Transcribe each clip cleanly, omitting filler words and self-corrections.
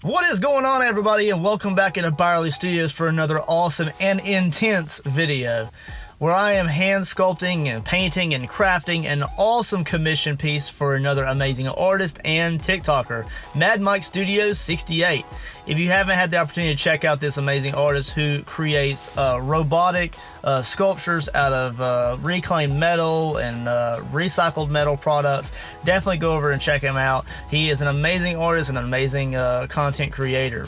What is going on, everybody, and welcome back into ByerlyStudios for another awesome and intense video where I am hand sculpting and painting and crafting an awesome commission piece for another amazing artist and TikToker, Mad Studios 68. If you haven't had the opportunity to check out this amazing artist who creates robotic sculptures out of reclaimed metal and recycled metal products, definitely go over and check him out. He is an amazing artist and an amazing content creator.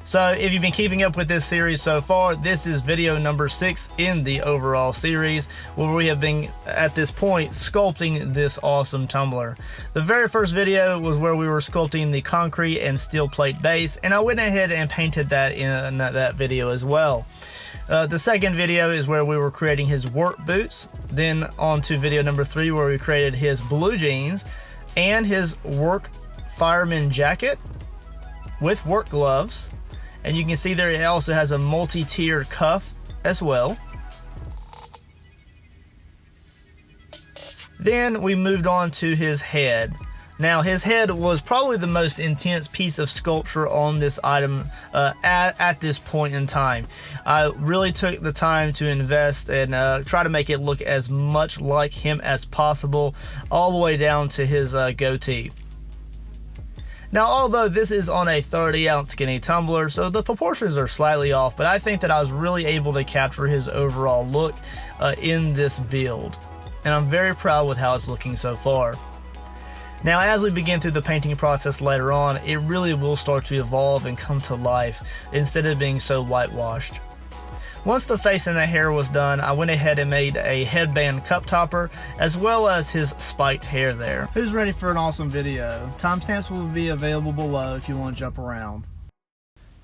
So if you've been keeping up with this series so far, this is video number 6 in the overall series, where we have been, at this point, sculpting this awesome tumbler. The very first video was where we were sculpting the concrete and steel plate base, and I went ahead and painted that in that video as well. The second video is where we were creating his work boots. Then on to video number 3, where we created his blue jeans and his work fireman jacket with work gloves. And you can see there it also has a multi-tiered cuff as well. Then we moved on to his head. Now his head was probably the most intense piece of sculpture on this item at this point in time. I really took the time to invest and try to make it look as much like him as possible, all the way down to his goatee. Now, although this is on a 30-ounce skinny tumbler, so the proportions are slightly off, but I think that I was really able to capture his overall look in this build. And I'm very proud with how it's looking so far. Now, as we begin through the painting process later on, it really will start to evolve and come to life instead of being so whitewashed. Once the face and the hair was done, I went ahead and made a headband cup topper, as well as his spiked hair there. Who's ready for an awesome video? Timestamps will be available below if you want to jump around.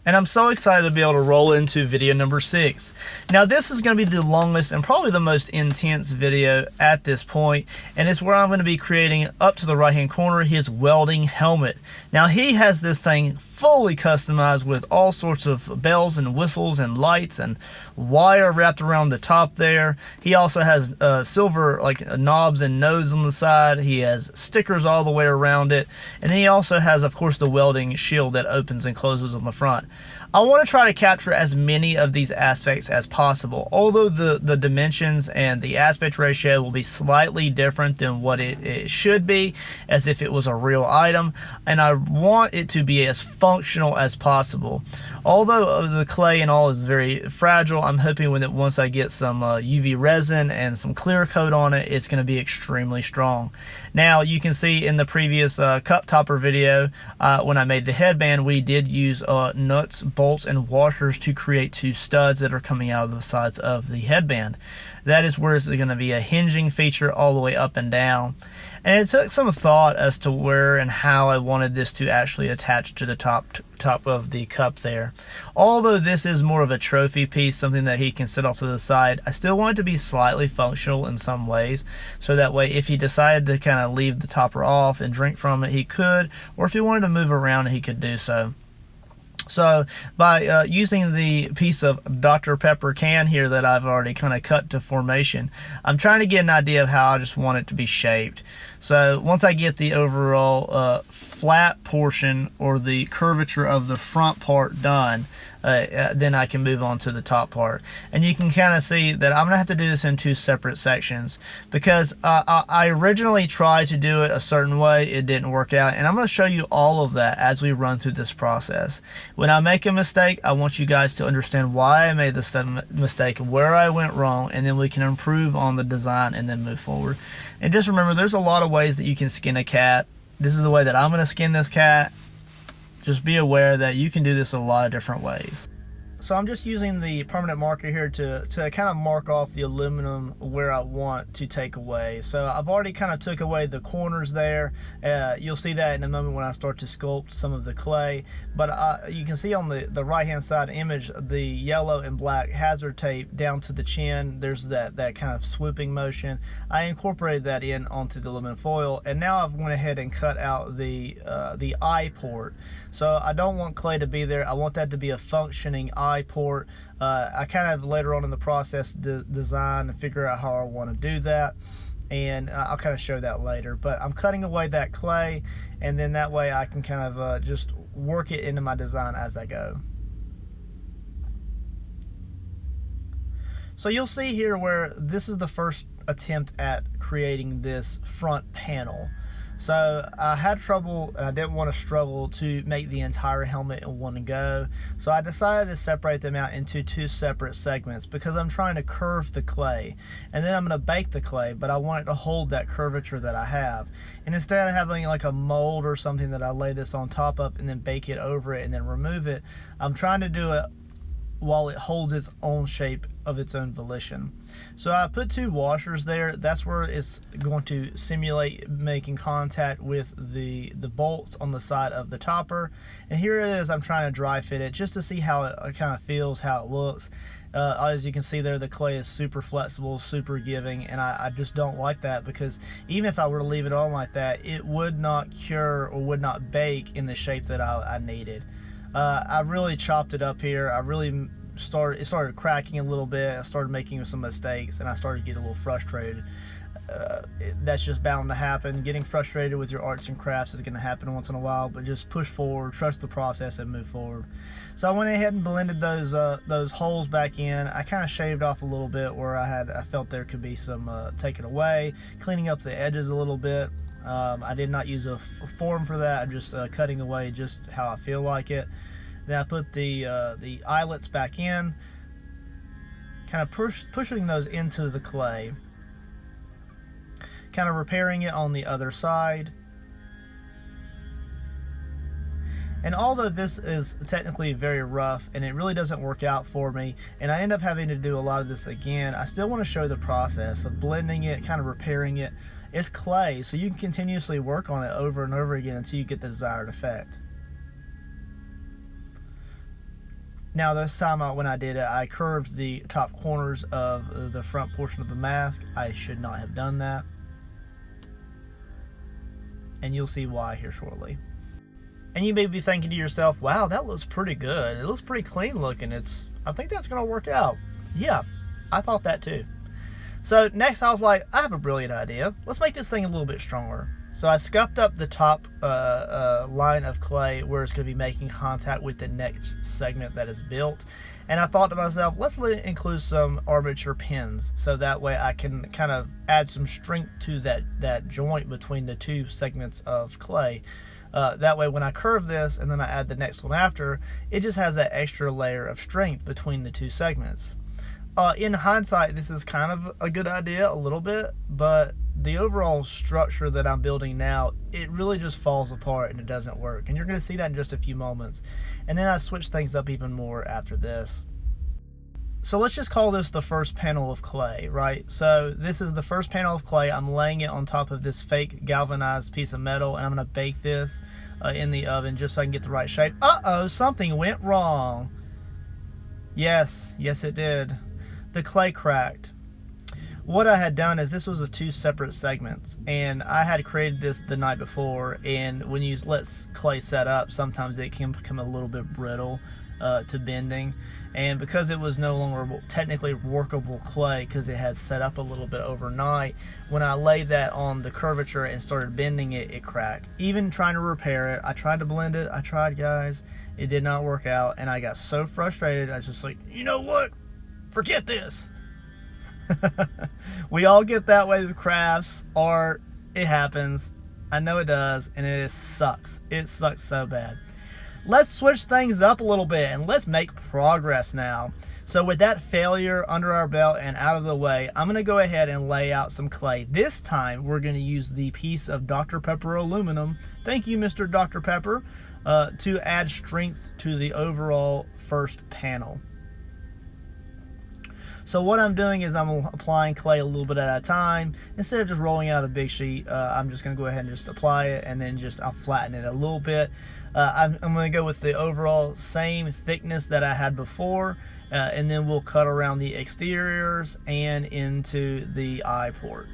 And I'm so excited to be able to roll into video number 6. Now this is going to be the longest and probably the most intense video at this point, and it's where I'm going to be creating, up to the right hand corner, his welding helmet. Now he has this thing fully customized with all sorts of bells and whistles and lights and wire wrapped around the top there. He also has silver knobs and nodes on the side. He has stickers all the way around it, and he also has, of course, the welding shield that opens and closes on the front. I want to try to capture as many of these aspects as possible, although the dimensions and the aspect ratio will be slightly different than what it should be, as if it was a real item, and I want it to be as functional as possible. Although the clay and all is very fragile, I'm hoping once I get some UV resin and some clear coat on it, it's going to be extremely strong. Now you can see in the previous cup topper video, when I made the headband, we did use nuts, bolts, and washers to create 2 studs that are coming out of the sides of the headband. That is where it's going to be a hinging feature all the way up and down. And it took some thought as to where and how I wanted this to actually attach to the top of the cup there. Although this is more of a trophy piece, something that he can sit off to the side, I still want it to be slightly functional in some ways, so that way if he decided to kind of leave the topper off and drink from it, he could, or if he wanted to move around, he could do so. So by using the piece of Dr. Pepper can here that I've already kind of cut to formation, I'm trying to get an idea of how I just want it to be shaped. So once I get the overall flat portion or the curvature of the front part done, then I can move on to the top part. And you can kind of see that I'm gonna have to do this in 2 separate sections, because I originally tried to do it a certain way, it didn't work out, and I'm gonna show you all of that as we run through this process. When I make a mistake, I want you guys to understand why I made this mistake, where I went wrong, and then we can improve on the design and then move forward. And just remember, there's a lot of ways that you can skin a cat. This is the way that I'm gonna skin this cat. Just be aware that you can do this a lot of different ways. So I'm just using the permanent marker here to kind of mark off the aluminum where I want to take away. So I've already kind of took away the corners there. You'll see that in a moment when I start to sculpt some of the clay. But you can see on the right hand side image, the yellow and black hazard tape down to the chin. There's that kind of swooping motion. I incorporated that in onto the aluminum foil, and now I've went ahead and cut out the eye port. So I don't want clay to be there. I want that to be a functioning eye port. I kind of later on in the process design and figure out how I want to do that. and I'll kind of show that later. But I'm cutting away that clay, and then that way I can kind of just work it into my design as I go. So you'll see here where this is the first attempt at creating this front panel. So I had trouble, and I didn't want to struggle to make the entire helmet in one go. So I decided to separate them out into two separate segments because I'm trying to curve the clay. And then I'm going to bake the clay, but I want it to hold that curvature that I have. And instead of having like a mold or something that I lay this on top of and then bake it over it and then remove it, I'm trying to do it while it holds its own shape of its own volition. So I put two washers there. That's where it's going to simulate making contact with the bolts on the side of the topper. And here it is, I'm trying to dry fit it just to see how it kind of feels, how it looks. As you can see there, the clay is super flexible, super giving, and I just don't like that, because even if I were to leave it on like that, it would not cure or would not bake in the shape that I needed. I really chopped it up here. It started cracking a little bit. I started making some mistakes, and I started to get a little frustrated. That's just bound to happen. Getting frustrated with your arts and crafts is going to happen once in a while, but just push forward, trust the process, and move forward. So I went ahead and blended those holes back in. I kind of shaved off a little bit where I felt there could be some taken away, cleaning up the edges a little bit. I did not use a form for that. I'm just cutting away just how I feel like it. Then I put the eyelets back in, kind of pushing those into the clay, kind of repairing it on the other side. And although this is technically very rough and it really doesn't work out for me, and I end up having to do a lot of this again, I still want to show the process of blending it, kind of repairing it. It's clay, so you can continuously work on it over and over again until you get the desired effect. Now this time when I did it, I curved the top corners of the front portion of the mask. I should not have done that, and you'll see why here shortly. And you may be thinking to yourself, wow, that looks pretty good. It looks pretty clean looking. I think that's going to work out. Yeah, I thought that too. So next I was like, I have a brilliant idea. Let's make this thing a little bit stronger. So I scuffed up the top line of clay where it's going to be making contact with the next segment that is built. And I thought to myself, let's include some armature pins, so that way I can kind of add some strength to that joint between the two segments of clay. That way when I curve this and then I add the next one after, it just has that extra layer of strength between the two segments. In hindsight, this is kind of a good idea a little bit, but the overall structure that I'm building now, it really just falls apart and it doesn't work. And you're going to see that in just a few moments. And then I switch things up even more after this. So let's just call this the first panel of clay, right? So this is the first panel of clay. I'm laying it on top of this fake galvanized piece of metal, and I'm going to bake this in the oven just so I can get the right shape. Uh-oh, something went wrong. Yes, it did. The clay cracked. What I had done is this was two separate segments, and I had created this the night before, and when you let clay set up, sometimes it can become a little bit brittle to bending, and because it was no longer technically workable clay because it had set up a little bit overnight, when I laid that on the curvature and started bending it, it cracked. Even trying to repair it, I tried to blend it, I tried, guys, it did not work out, and I got so frustrated, I was just like, you know what? Forget this. We all get that way with crafts, art. It happens. I know it does, and it sucks. It sucks so bad. Let's switch things up a little bit and let's make progress now. So with that failure under our belt and out of the way, I'm going to go ahead and lay out some clay. This time we're going to use the piece of Dr. Pepper aluminum. Thank you, Mr. Dr. Pepper, to add strength to the overall first panel. So what I'm doing is I'm applying clay a little bit at a time. Instead of just rolling out a big sheet, I'm just going to go ahead and just apply it, and then I'll flatten it a little bit. I'm going to go with the overall same thickness that I had before, and then we'll cut around the exteriors and into the eye port.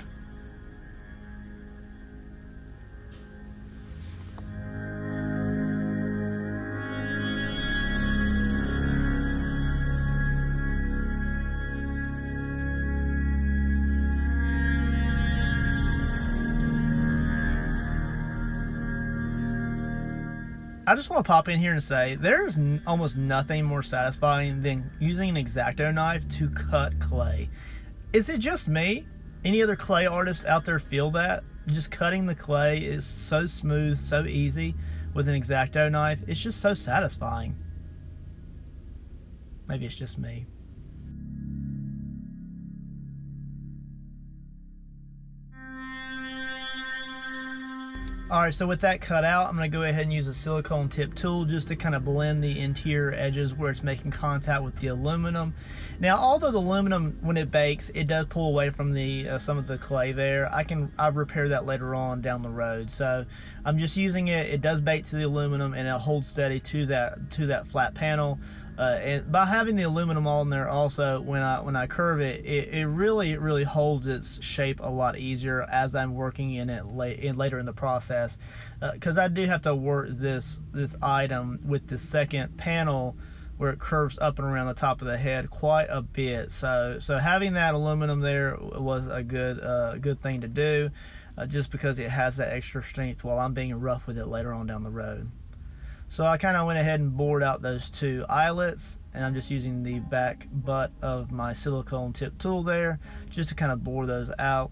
I just want to pop in here and say there's almost nothing more satisfying than using an X-Acto knife to cut clay. Is it just me? Any other clay artists out there feel that? Just cutting the clay is so smooth, so easy with an X-Acto knife. It's just so satisfying. Maybe it's just me. Alright, so with that cut out, I'm going to go ahead and use a silicone tip tool just to kind of blend the interior edges where it's making contact with the aluminum. Now, although the aluminum, when it bakes, it does pull away from the some of the clay there, I'll repair that later on down the road. So I'm just using it. It does bake to the aluminum and it'll hold steady to that flat panel. And by having the aluminum on there also, when I curve it, it really holds its shape a lot easier as I'm working in it later in the process, because I do have to work this item with the second panel where it curves up and around the top of the head quite a bit. So having that aluminum there was a good thing to do, just because it has that extra strength while I'm being rough with it later on down the road. So I kind of went ahead and bored out those two eyelets, and I'm just using the back butt of my silicone tip tool there just to kind of bore those out.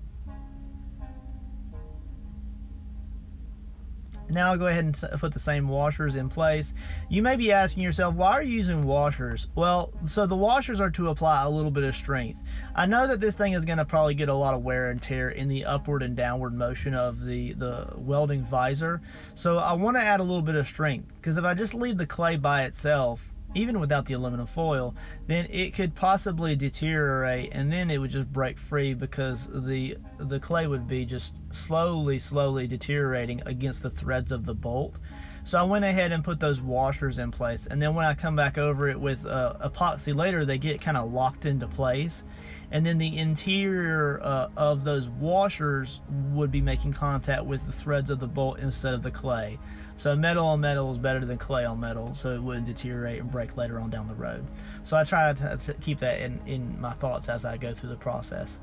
Now I'll go ahead and put the same washers in place. You may be asking yourself, why are you using washers? Well, so the washers are to apply a little bit of strength. I know that this thing is going to probably get a lot of wear and tear in the upward and downward motion of the welding visor. So I want to add a little bit of strength, because if I just leave the clay by itself, even without the aluminum foil, then it could possibly deteriorate, and then it would just break free because the clay would be just slowly deteriorating against the threads of the bolt. So I went ahead and put those washers in place, and then when I come back over it with epoxy later, they get kind of locked into place, and then the interior of those washers would be making contact with the threads of the bolt instead of the clay. So metal on metal is better than clay on metal, so it wouldn't deteriorate and break later on down the road. So I try to keep that in my thoughts as I go through the process.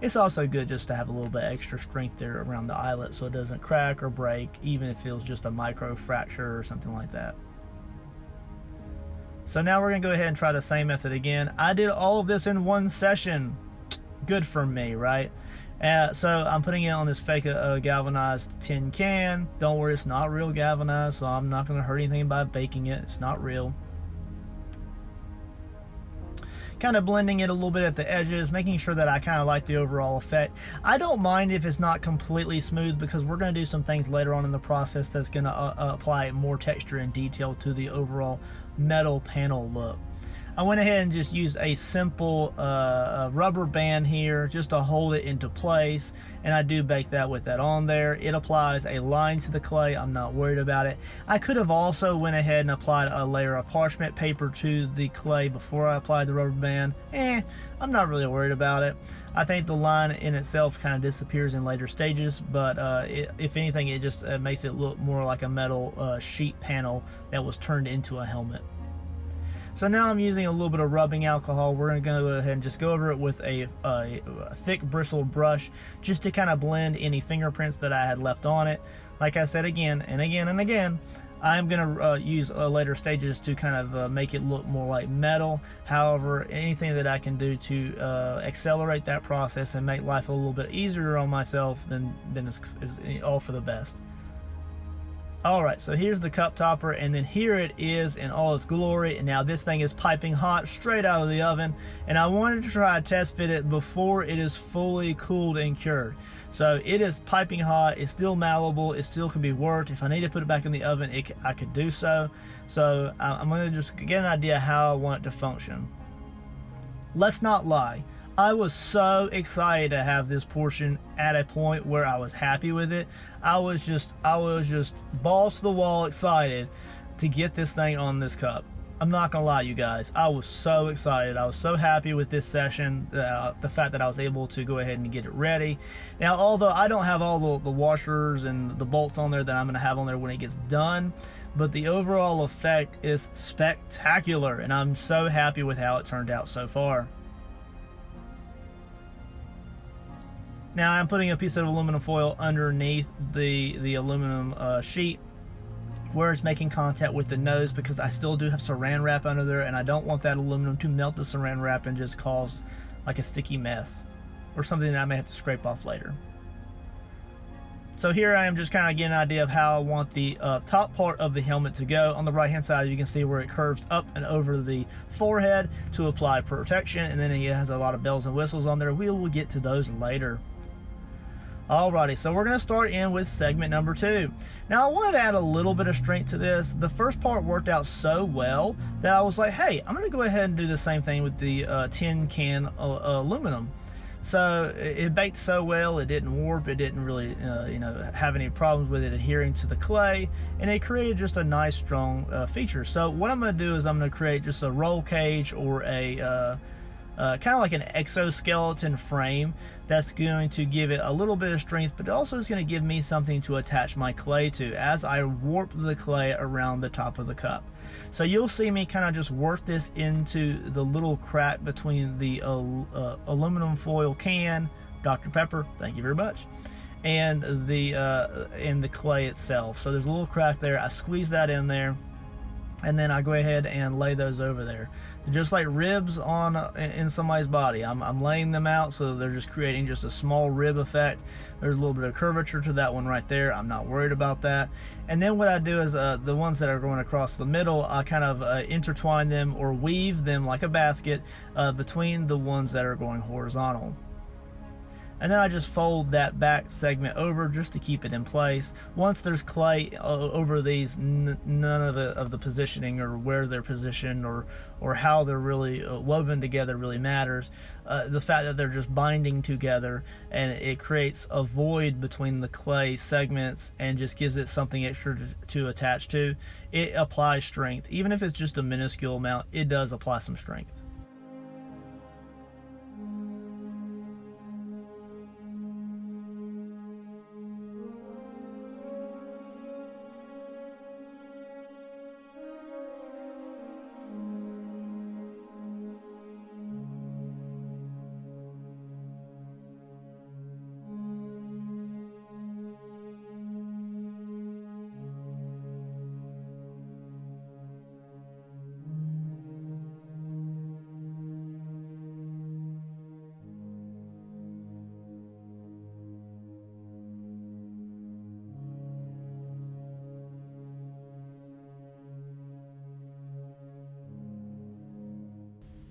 It's also good just to have a little bit extra strength there around the eyelet so it doesn't crack or break, even if it feels just a micro fracture or something like that. So now we're going to go ahead and try the same method again. I did all of this in one session. Good for me, right? So I'm putting it on this fake galvanized tin can. Don't worry, it's not real galvanized, so I'm not going to hurt anything by baking it. It's not real. Kind of blending it a little bit at the edges, making sure that I kind of like the overall effect. I don't mind if it's not completely smooth, because we're going to do some things later on in the process that's going to apply more texture and detail to the overall metal panel look. I went ahead and just used a simple rubber band here just to hold it into place, and I do bake that with that on there. It applies a line to the clay. I'm not worried about it. I could have also went ahead and applied a layer of parchment paper to the clay before I applied the rubber band. I'm not really worried about it. I think the line in itself kind of disappears in later stages, but if anything, it just makes it look more like a metal sheet panel that was turned into a helmet. So now I'm using a little bit of rubbing alcohol. We're going to go ahead and just go over it with a thick bristled brush just to kind of blend any fingerprints that I had left on it. Like I said again and again and again, I'm going to use later stages to kind of make it look more like metal. However, anything that I can do to accelerate that process and make life a little bit easier on myself, then is all for the best. Alright, so here's the cup topper, and then here it is in all its glory. And now this thing is piping hot straight out of the oven, and I wanted to try to test fit it before it is fully cooled and cured. So it is piping hot, it's still malleable, it still can be worked. If I need to put it back in the oven, I could do so. So I'm going to just get an idea how I want it to function. Let's not lie, I was so excited to have this portion at a point where I was happy with it. I was just balls to the wall excited to get this thing on this cup. I'm not gonna lie, you guys, I was so excited. I was so happy with this session, the fact that I was able to go ahead and get it ready. Now, although I don't have all the washers and the bolts on there that I'm gonna have on there when it gets done, but the overall effect is spectacular, and I'm so happy with how it turned out so far. Now I'm putting a piece of aluminum foil underneath the aluminum sheet where it's making contact with the nose, because I still do have saran wrap under there, and I don't want that aluminum to melt the saran wrap and just cause like a sticky mess or something that I may have to scrape off later. So here I am just kind of getting an idea of how I want the top part of the helmet to go. On the right hand side, you can see where it curves up and over the forehead to apply protection, and then it has a lot of bells and whistles on there. We will get to those later. Alrighty, so we're going to start in with segment number 2. Now I wanted to add a little bit of strength to this. The first part worked out so well that I was like, hey, I'm going to go ahead and do the same thing with the tin can aluminum. So it baked so well, it didn't warp, it didn't really have any problems with it adhering to the clay, and it created just a nice strong feature. So what I'm going to do is I'm going to create just a roll cage or a kind of like an exoskeleton frame that's going to give it a little bit of strength, but also is going to give me something to attach my clay to as I warp the clay around the top of the cup. So you'll see me kind of just work this into the little crack between the aluminum foil can, Dr. Pepper, thank you very much, and the clay itself. So there's a little crack there. I squeeze that in there, and then I go ahead and lay those over there. They're just like ribs in somebody's body. I'm laying them out, so they're just creating just a small rib effect. There's a little bit of curvature to that one right there. I'm not worried about that. And then what I do is the ones that are going across the middle, I kind of intertwine them or weave them like a basket between the ones that are going horizontal. And then I just fold that back segment over just to keep it in place. Once there's clay over these, none of the positioning or where they're positioned or how they're really woven together really matters. The fact that they're just binding together, and it creates a void between the clay segments and just gives it something extra to attach to. It applies strength. Even if it's just a minuscule amount, it does apply some strength.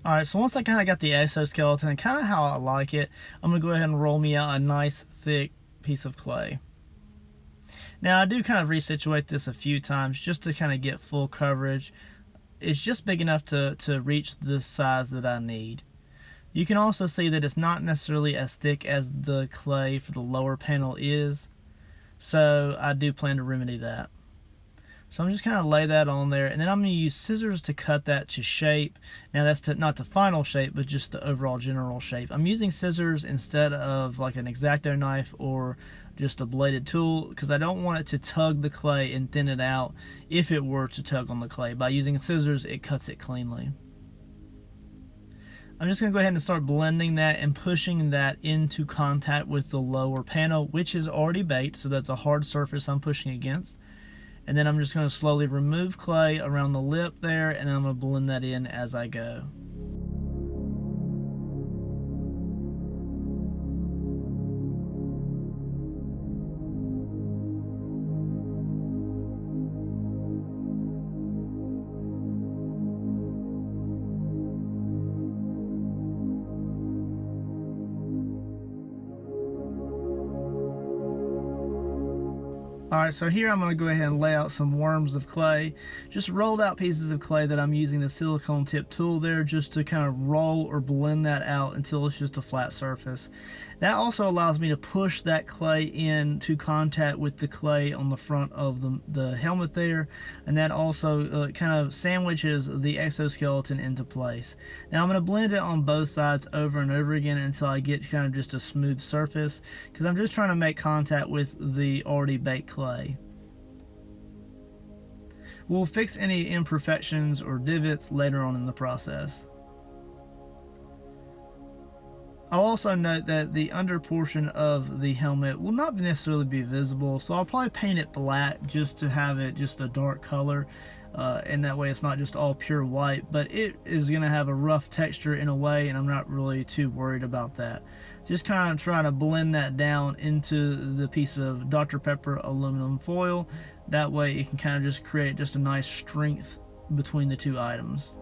Alright, so once I kind of got the exoskeleton and kind of how I like it, I'm going to go ahead and roll me out a nice thick piece of clay. Now I do kind of resituate this a few times just to kind of get full coverage. It's just big enough to reach the size that I need. You can also see that it's not necessarily as thick as the clay for the lower panel is, so I do plan to remedy that. So I'm just kind of lay that on there, and then I'm going to use scissors to cut that to shape. Now that's not to final shape, but just the overall general shape. I'm using scissors instead of like an X-Acto knife or just a bladed tool, because I don't want it to tug the clay and thin it out if it were to tug on the clay. By using scissors, it cuts it cleanly. I'm just going to go ahead and start blending that and pushing that into contact with the lower panel, which is already baked, so that's a hard surface I'm pushing against. And then I'm just going to slowly remove clay around the lip there, and I'm going to blend that in as I go. Alright, so here I'm going to go ahead and lay out some worms of clay. Just rolled out pieces of clay that I'm using the silicone tip tool there just to kind of roll or blend that out until it's just a flat surface. That also allows me to push that clay into contact with the clay on the front of the helmet there, and that also kind of sandwiches the exoskeleton into place. Now I'm going to blend it on both sides over and over again until I get kind of just a smooth surface, because I'm just trying to make contact with the already baked clay. We'll fix any imperfections or divots later on in the process. I'll also note that the under portion of the helmet will not necessarily be visible, so I'll probably paint it black just to have it just a dark color, and that way it's not just all pure white, but it is going to have a rough texture in a way, and I'm not really too worried about that. Just kind of trying to blend that down into the piece of Dr. Pepper aluminum foil. That way it can kind of just create just a nice strength between the two items.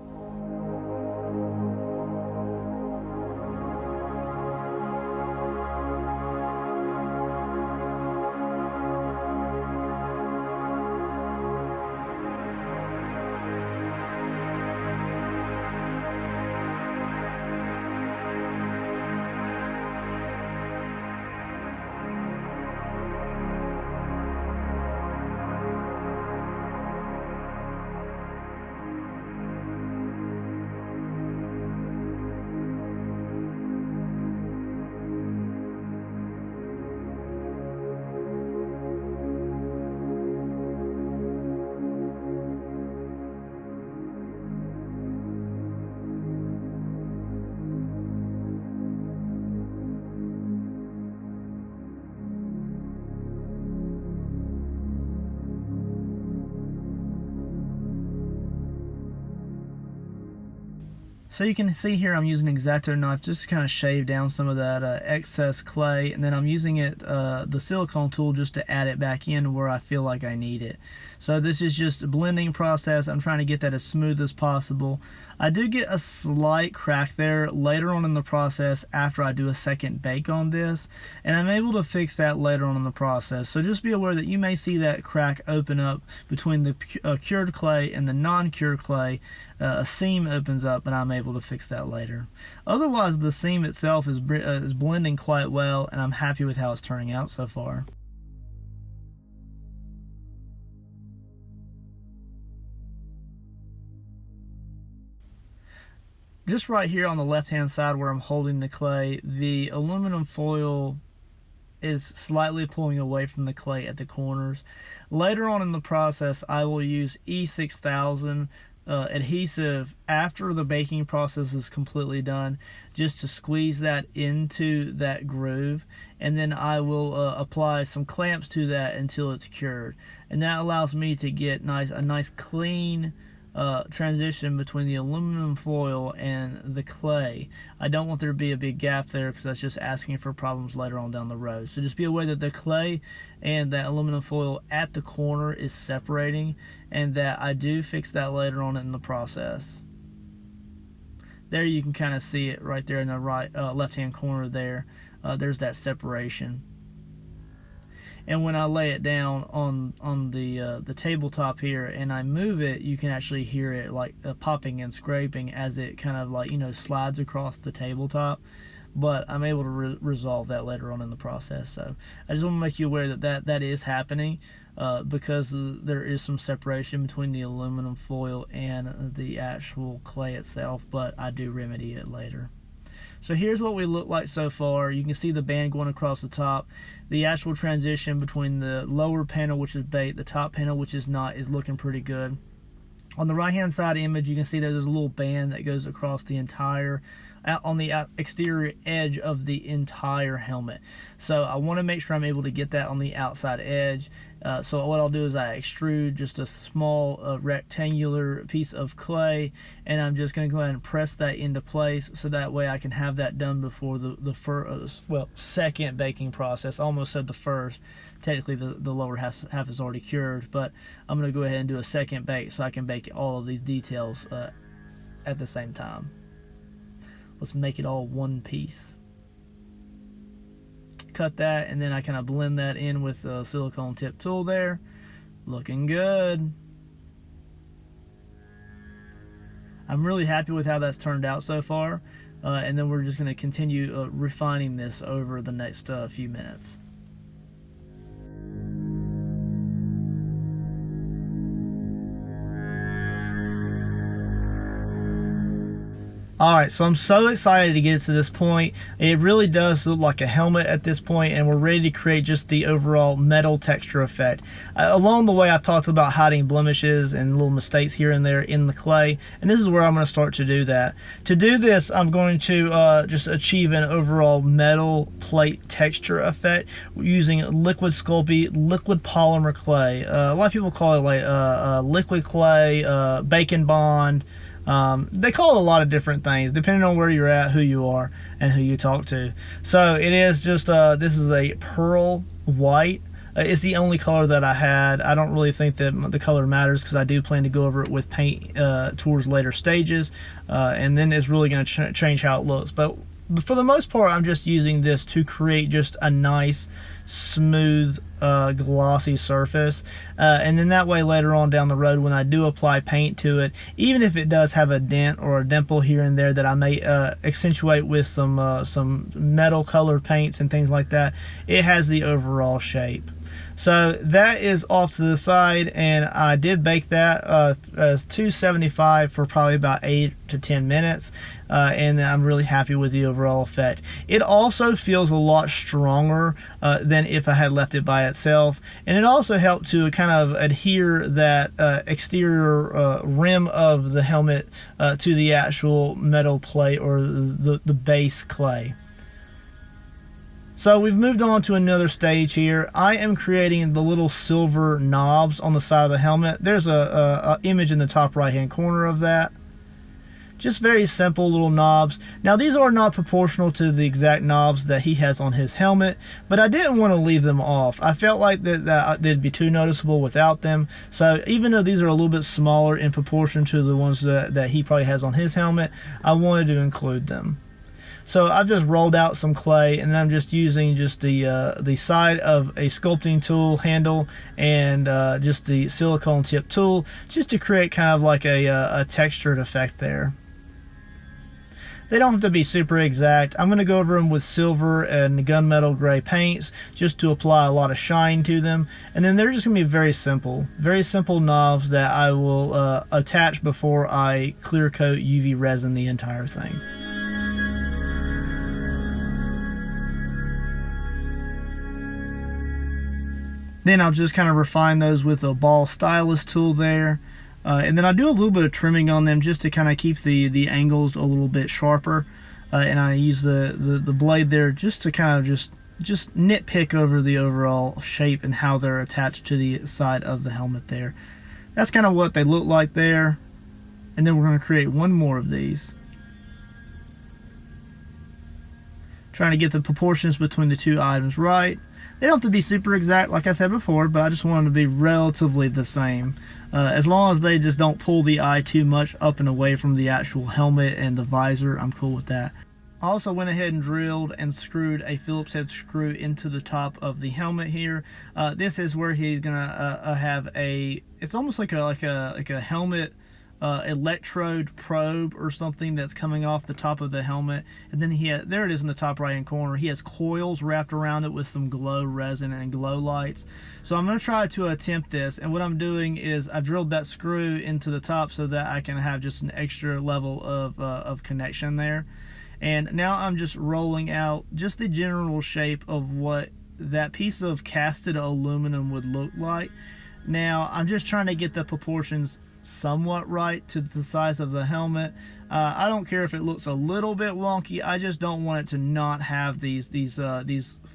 So you can see here I'm using an X-Acto knife just to kind of shave down some of that excess clay, and then I'm using the silicone tool just to add it back in where I feel like I need it. So this is just a blending process. I'm trying to get that as smooth as possible. I do get a slight crack there later on in the process after I do a second bake on this, and I'm able to fix that later on in the process. So just be aware that you may see that crack open up between the cured clay and the non-cured clay. A seam opens up, and I'm able to fix that later. Otherwise, the seam itself is blending quite well, and I'm happy with how it's turning out so far. Just right here on the left hand side where I'm holding the clay, the aluminum foil is slightly pulling away from the clay at the corners. Later on in the process, I will use E6000 adhesive after the baking process is completely done, just to squeeze that into that groove, and then I will apply some clamps to that until it's cured, and that allows me to get a nice clean transition between the aluminum foil and the clay. I don't want there to be a big gap there, because that's just asking for problems later on down the road. So just be aware that the clay and that aluminum foil at the corner is separating, and that I do fix that later on in the process. There you can kind of see it right there in the left hand corner there. There's that separation. And when I lay it down on the tabletop here and I move it, you can actually hear it like popping and scraping as it kind of like, slides across the tabletop. But I'm able to resolve that later on in the process. So I just want to make you aware that is happening, because there is some separation between the aluminum foil and the actual clay itself, but I do remedy it later. So here's what we look like so far. You can see the band going across the top. The actual transition between the lower panel, which is bait, the top panel, which is not, is looking pretty good. On the right hand side image, you can see there's a little band that goes across the entire, on the exterior edge of the entire helmet. So I want to make sure I'm able to get that on the outside edge. So what I'll do is I extrude just a small rectangular piece of clay, and I'm just going to go ahead and press that into place, so that way I can have that done before the second baking process. I almost said the first. Technically the lower half is already cured, but I'm going to go ahead and do a second bake so I can bake all of these details at the same time. Let's make it all one piece. Cut that, and then I kind of blend that in with the silicone tip tool there. Looking good. I'm really happy with how that's turned out so far, and then we're just going to continue refining this over the next few minutes. Alright, so I'm so excited to get to this point. It really does look like a helmet at this point, and we're ready to create just the overall metal texture effect. Along the way, I've talked about hiding blemishes and little mistakes here and there in the clay, and this is where I'm going to start to do that. To do this, I'm going to just achieve an overall metal plate texture effect using liquid Sculpey, liquid polymer clay. A lot of people call it like liquid clay, bacon bond. They call it a lot of different things depending on where you're at, who you are, and who you talk to. So it is just this is a pearl white. It's the only color that I had. I don't really think that the color matters because I do plan to go over it with paint towards later stages, and then it's really going to change how it looks. But for the most part, I'm just using this to create just a nice, smooth, glossy surface, and then that way later on down the road when I do apply paint to it, even if it does have a dent or a dimple here and there that I may accentuate with some metal colored paints and things like that, it has the overall shape. So that is off to the side, and I did bake that as 275 for probably about 8 to 10 minutes, and I'm really happy with the overall effect. It also feels a lot stronger than if I had left it by itself, and it also helped to kind of adhere that exterior rim of the helmet to the actual metal plate or the base clay. So we've moved on to another stage here. I am creating the little silver knobs on the side of the helmet. There's a image in the top right hand corner of that. Just very simple little knobs. Now these are not proportional to the exact knobs that he has on his helmet, but I didn't want to leave them off. I felt like that they'd be too noticeable without them. So even though these are a little bit smaller in proportion to the ones that he probably has on his helmet, I wanted to include them. So I've just rolled out some clay, and I'm just using just the side of a sculpting tool handle and just the silicone tip tool just to create kind of like a textured effect there. They don't have to be super exact. I'm going to go over them with silver and gunmetal gray paints just to apply a lot of shine to them. And then they're just going to be very simple knobs that I will attach before I clear coat UV resin the entire thing. Then I'll just kind of refine those with a ball stylus tool there. And then I do a little bit of trimming on them just to kind of keep the angles a little bit sharper. And I use the blade there just to kind of just nitpick over the overall shape and how they're attached to the side of the helmet there. That's kind of what they look like there. And then we're going to create one more of these. Trying to get the proportions between the two items right. They don't have to be super exact, like I said before, but I just want them to be relatively the same. As long as they just don't pull the eye too much up and away from the actual helmet and the visor, I'm cool with that. I also went ahead and drilled and screwed a Phillips head screw into the top of the helmet here. This is where he's gonna have it's almost like a helmet electrode probe or something that's coming off the top of the helmet, and then there it is in the top right hand corner. He has coils wrapped around it with some glow resin and glow lights. So I'm going to try to attempt this, and what I'm doing is I drilled that screw into the top so that I can have just an extra level of connection there. And now I'm just rolling out just the general shape of what that piece of casted aluminum would look like. Now I'm just trying to get the proportions somewhat right to the size of the helmet. I don't care if it looks a little bit wonky. I just don't want it to not have these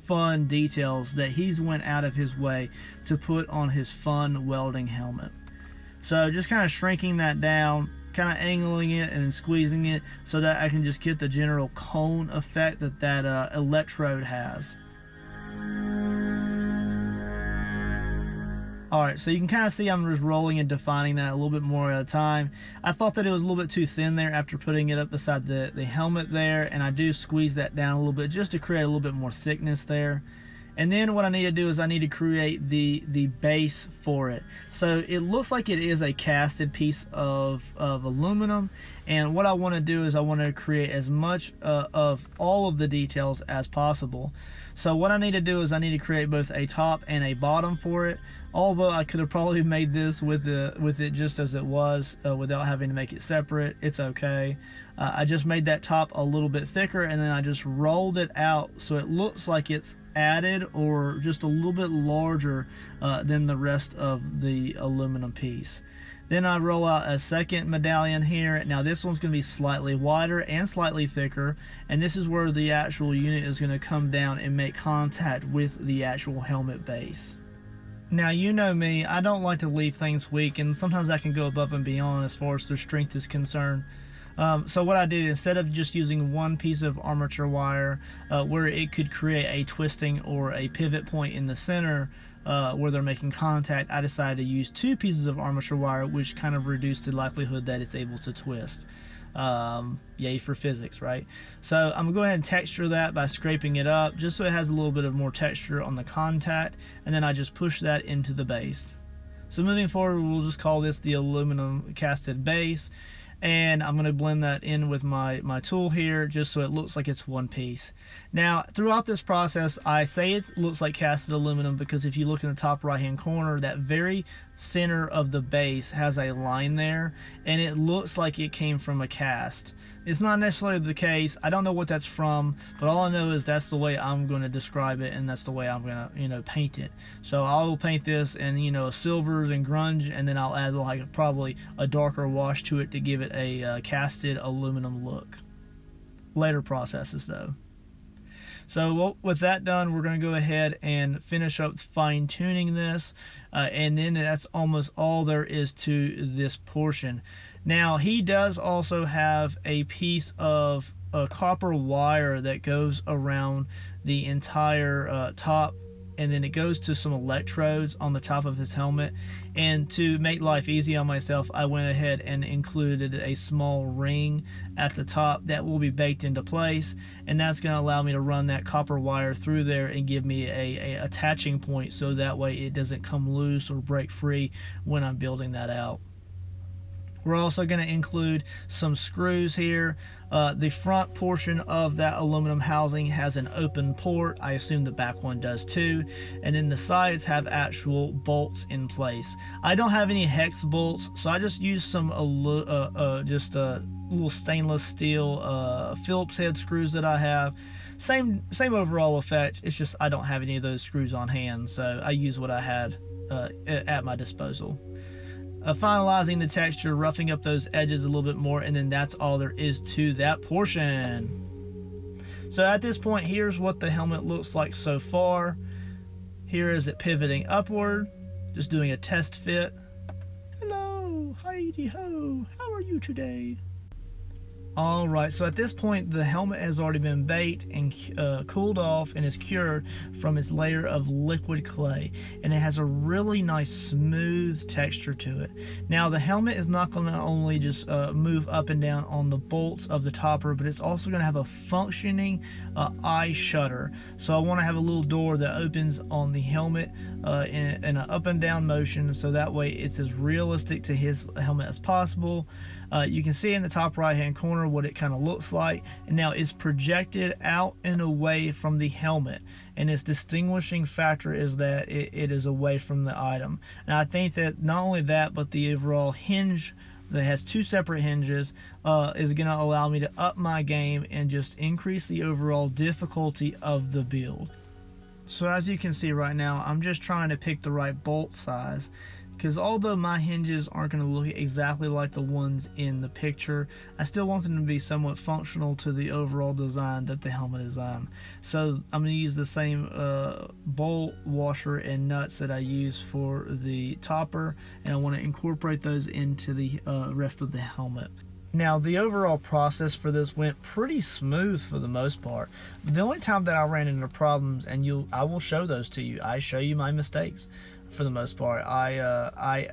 fun details that he's went out of his way to put on his fun welding helmet. So just kind of shrinking that down, kind of angling it and squeezing it so that I can just get the general cone effect that electrode has. Alright, so you can kind of see I'm just rolling and defining that a little bit more at a time. I thought that it was a little bit too thin there after putting it up beside the helmet there, and I do squeeze that down a little bit just to create a little bit more thickness there. And then what I need to do is I need to create the base for it. So it looks like it is a casted piece of aluminum, and what I want to do is I want to create as much of all of the details as possible. So what I need to do is I need to create both a top and a bottom for it. Although I could have probably made this with it just as it was, without having to make it separate. It's okay. I just made that top a little bit thicker, and then I just rolled it out so it looks like it's added or just a little bit larger than the rest of the aluminum piece. Then I roll out a second medallion here. Now this one's going to be slightly wider and slightly thicker, and this is where the actual unit is going to come down and make contact with the actual helmet base. Now, you know me, I don't like to leave things weak, and sometimes I can go above and beyond as far as their strength is concerned. So what I did, instead of just using one piece of armature wire where it could create a twisting or a pivot point in the center where they're making contact, I decided to use two pieces of armature wire, which kind of reduced the likelihood that it's able to twist. Yay for physics, right? So I'm gonna go ahead and texture that by scraping it up just so it has a little bit of more texture on the contact, and then I just push that into the base. So moving forward, we'll just call this the aluminum casted base, and I'm going to blend that in with my tool here just so it looks like it's one piece. Now throughout this process, I say it looks like casted aluminum because if you look in the top right hand corner, that very center of the base has a line there, and it looks like it came from a cast. It's not necessarily the case. I don't know what that's from, but all I know is that's the way I'm going to describe it, and that's the way I'm going to paint it. So I'll paint this in silvers and grunge, and then I'll add like probably a darker wash to it to give it a casted aluminum look. Later processes though. So with that done, we're going to go ahead and finish up fine-tuning this, and then that's almost all there is to this portion. Now he does also have a piece of copper wire that goes around the entire top, and then it goes to some electrodes on the top of his helmet. And to make life easy on myself, I went ahead and included a small ring at the top that will be baked into place, and that's going to allow me to run that copper wire through there and give me a attaching point, so that way it doesn't come loose or break free when I'm building that out. We're also going to include some screws here. The front portion of that aluminum housing has an open port. I assume the back one does too. And then the sides have actual bolts in place. I don't have any hex bolts, so I just used some little stainless steel Phillips head screws that I have. Same overall effect. It's just I don't have any of those screws on hand, so I use what I had at my disposal. Finalizing the texture, roughing up those edges a little bit more, and then that's all there is to that portion. So at this point, here's what the helmet looks like so far. Here is it pivoting upward, just doing a test fit. Hello, Heidi ho, how are you today? Alright, so at this point the helmet has already been baked and cooled off and is cured from its layer of liquid clay, and it has a really nice smooth texture to it. Now the helmet is not going to only just move up and down on the bolts of the topper, but it's also going to have a functioning eye shutter. So I want to have a little door that opens on the helmet in an up and down motion, so that way it's as realistic to his helmet as possible. You can see in the top right hand corner what it kind of looks like, and now it's projected out and away from the helmet, and its distinguishing factor is that it is away from the item. And I think that not only that, but the overall hinge that has two separate hinges is going to allow me to up my game and just increase the overall difficulty of the build. So as you can see right now, I'm just trying to pick the right bolt size, because although my hinges aren't going to look exactly like the ones in the picture, I still want them to be somewhat functional to the overall design that the helmet is on. So I'm going to use the same bolt, washer, and nuts that I use for the topper, and I want to incorporate those into the rest of the helmet. Now the overall process for this went pretty smooth for the most part. The only time that I ran into problems, and I will show those to you, I show you my mistakes. for the most part.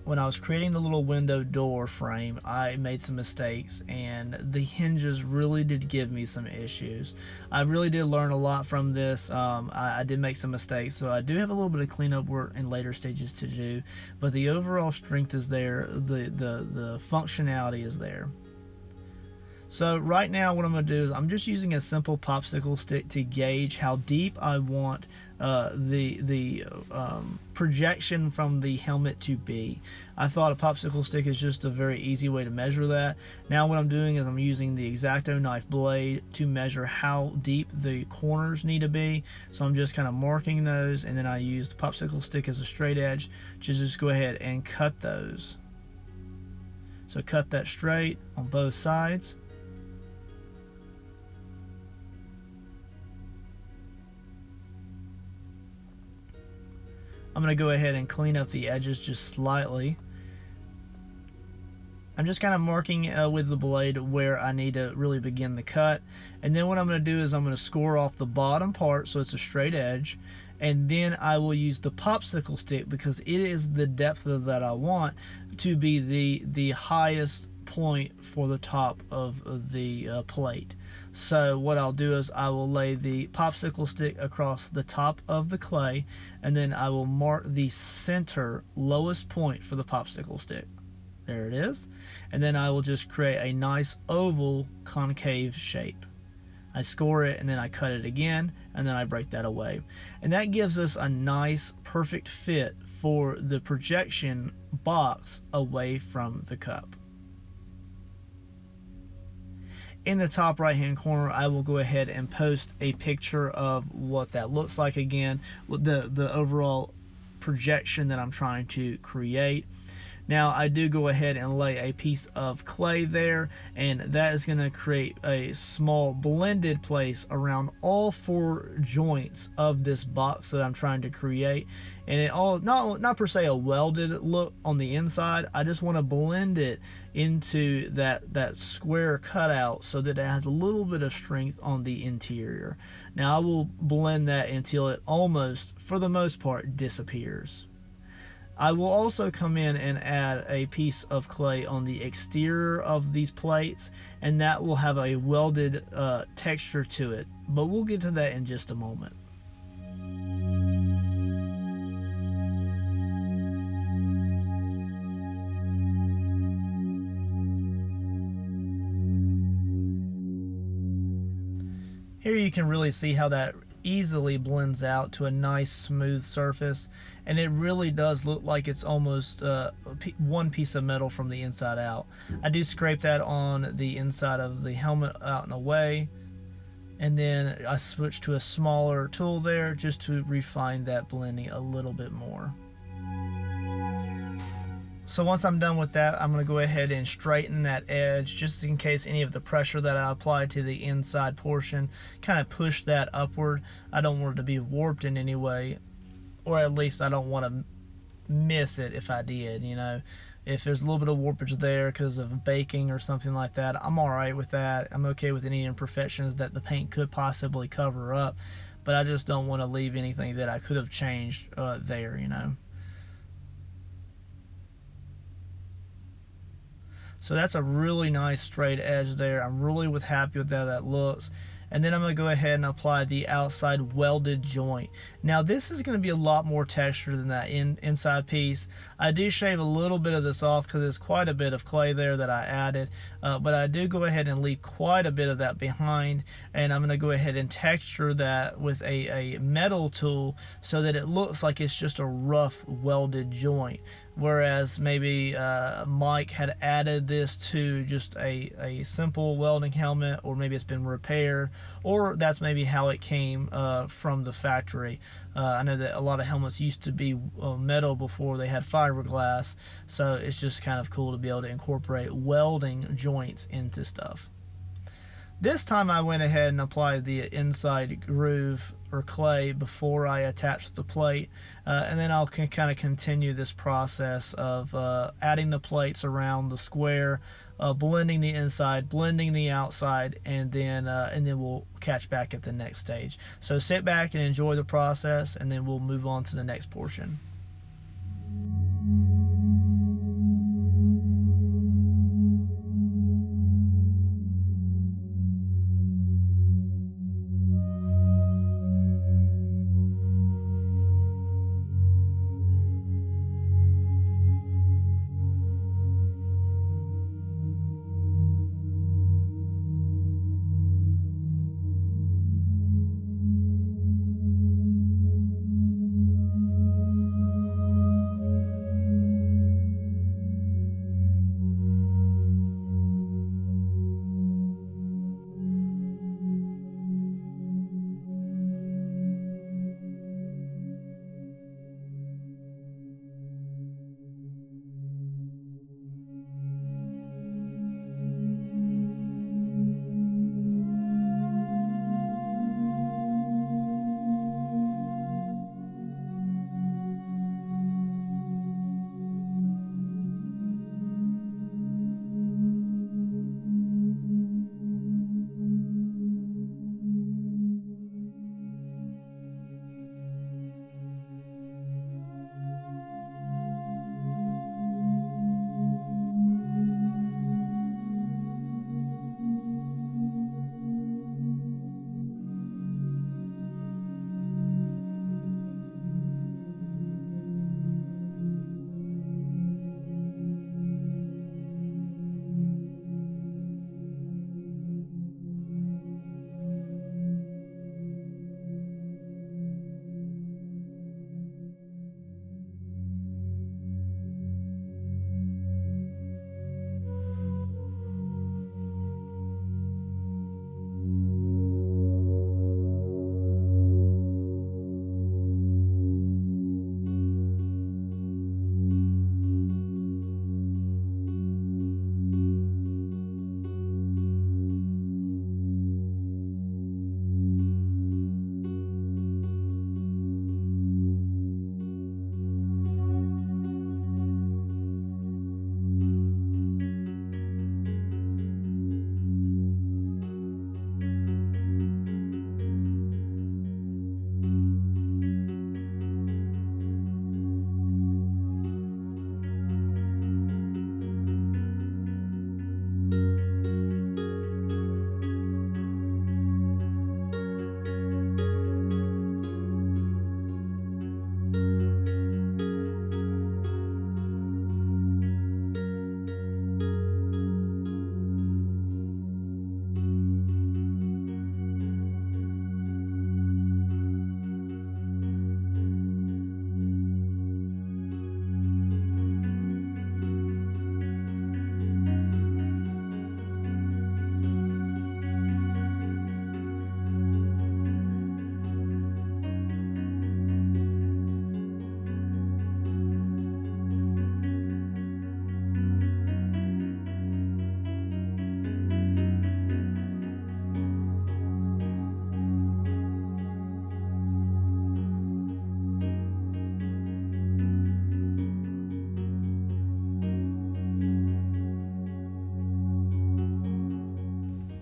When I was creating the little window door frame, I made some mistakes, and the hinges really did give me some issues. I really did learn a lot from this. I did make some mistakes, so I do have a little bit of cleanup work in later stages to do, but the overall strength is there. The functionality is there. So right now what I'm going to do is I'm just using a simple popsicle stick to gauge how deep I want the projection from the helmet to be. I thought a popsicle stick is just a very easy way to measure that. Now what I'm doing is I'm using the X-Acto knife blade to measure how deep the corners need to be. So I'm just kind of marking those, and then I use the popsicle stick as a straight edge to just go ahead and cut those. So cut that straight on both sides. I'm going to go ahead and clean up the edges just slightly. I'm just kind of marking with the blade where I need to really begin the cut. And then what I'm going to do is I'm going to score off the bottom part so it's a straight edge. And then I will use the popsicle stick, because it is the depth that I want, to be the highest point for the top of the plate. So what I'll do is I will lay the popsicle stick across the top of the clay, and then I will mark the center lowest point for the popsicle stick. There it is. And then I will just create a nice oval concave shape. I score it, and then I cut it again, and then I break that away. And that gives us a nice perfect fit for the projection box away from the cup. In the top right hand corner, I will go ahead and post a picture of what that looks like again, with the overall projection that I'm trying to create. Now I do go ahead and lay a piece of clay there, and that is going to create a small blended place around all four joints of this box that I'm trying to create. And it all, not per se a welded look on the inside, I just want to blend it into that square cutout so that it has a little bit of strength on the interior. Now I will blend that until it almost, for the most part, disappears. I will also come in and add a piece of clay on the exterior of these plates, and that will have a welded texture to it, but we'll get to that in just a moment. Here you can really see how that easily blends out to a nice smooth surface, and it really does look like it's almost one piece of metal from the inside out. I do scrape that on the inside of the helmet out and away, and then I switch to a smaller tool there just to refine that blending a little bit more. So once I'm done with that, I'm going to go ahead and straighten that edge, just in case any of the pressure that I applied to the inside portion kind of push that upward. I don't want it to be warped in any way, or at least I don't want to miss it if I did, you know. If there's a little bit of warpage there because of baking or something like that, I'm alright with that. I'm okay with any imperfections that the paint could possibly cover up, but I just don't want to leave anything that I could have changed there, you know. So that's a really nice straight edge there. I'm really happy with how that looks. And then I'm going to go ahead and apply the outside welded joint. Now this is going to be a lot more texture than that inside piece. I do shave a little bit of this off because there's quite a bit of clay there that I added, but I do go ahead and leave quite a bit of that behind, and I'm going to go ahead and texture that with a metal tool so that it looks like it's just a rough welded joint, whereas maybe Mike had added this to just a simple welding helmet, or maybe it's been repaired, or that's maybe how it came from the factory. I know that a lot of helmets used to be metal before they had fiberglass, so it's just kind of cool to be able to incorporate welding joints into stuff. This time I went ahead and applied the inside groove or clay before I attached the plate, and then I'll kind of continue this process of adding the plates around the square, blending the inside, blending the outside, and then we'll catch back at the next stage. So sit back and enjoy the process, and then we'll move on to the next portion.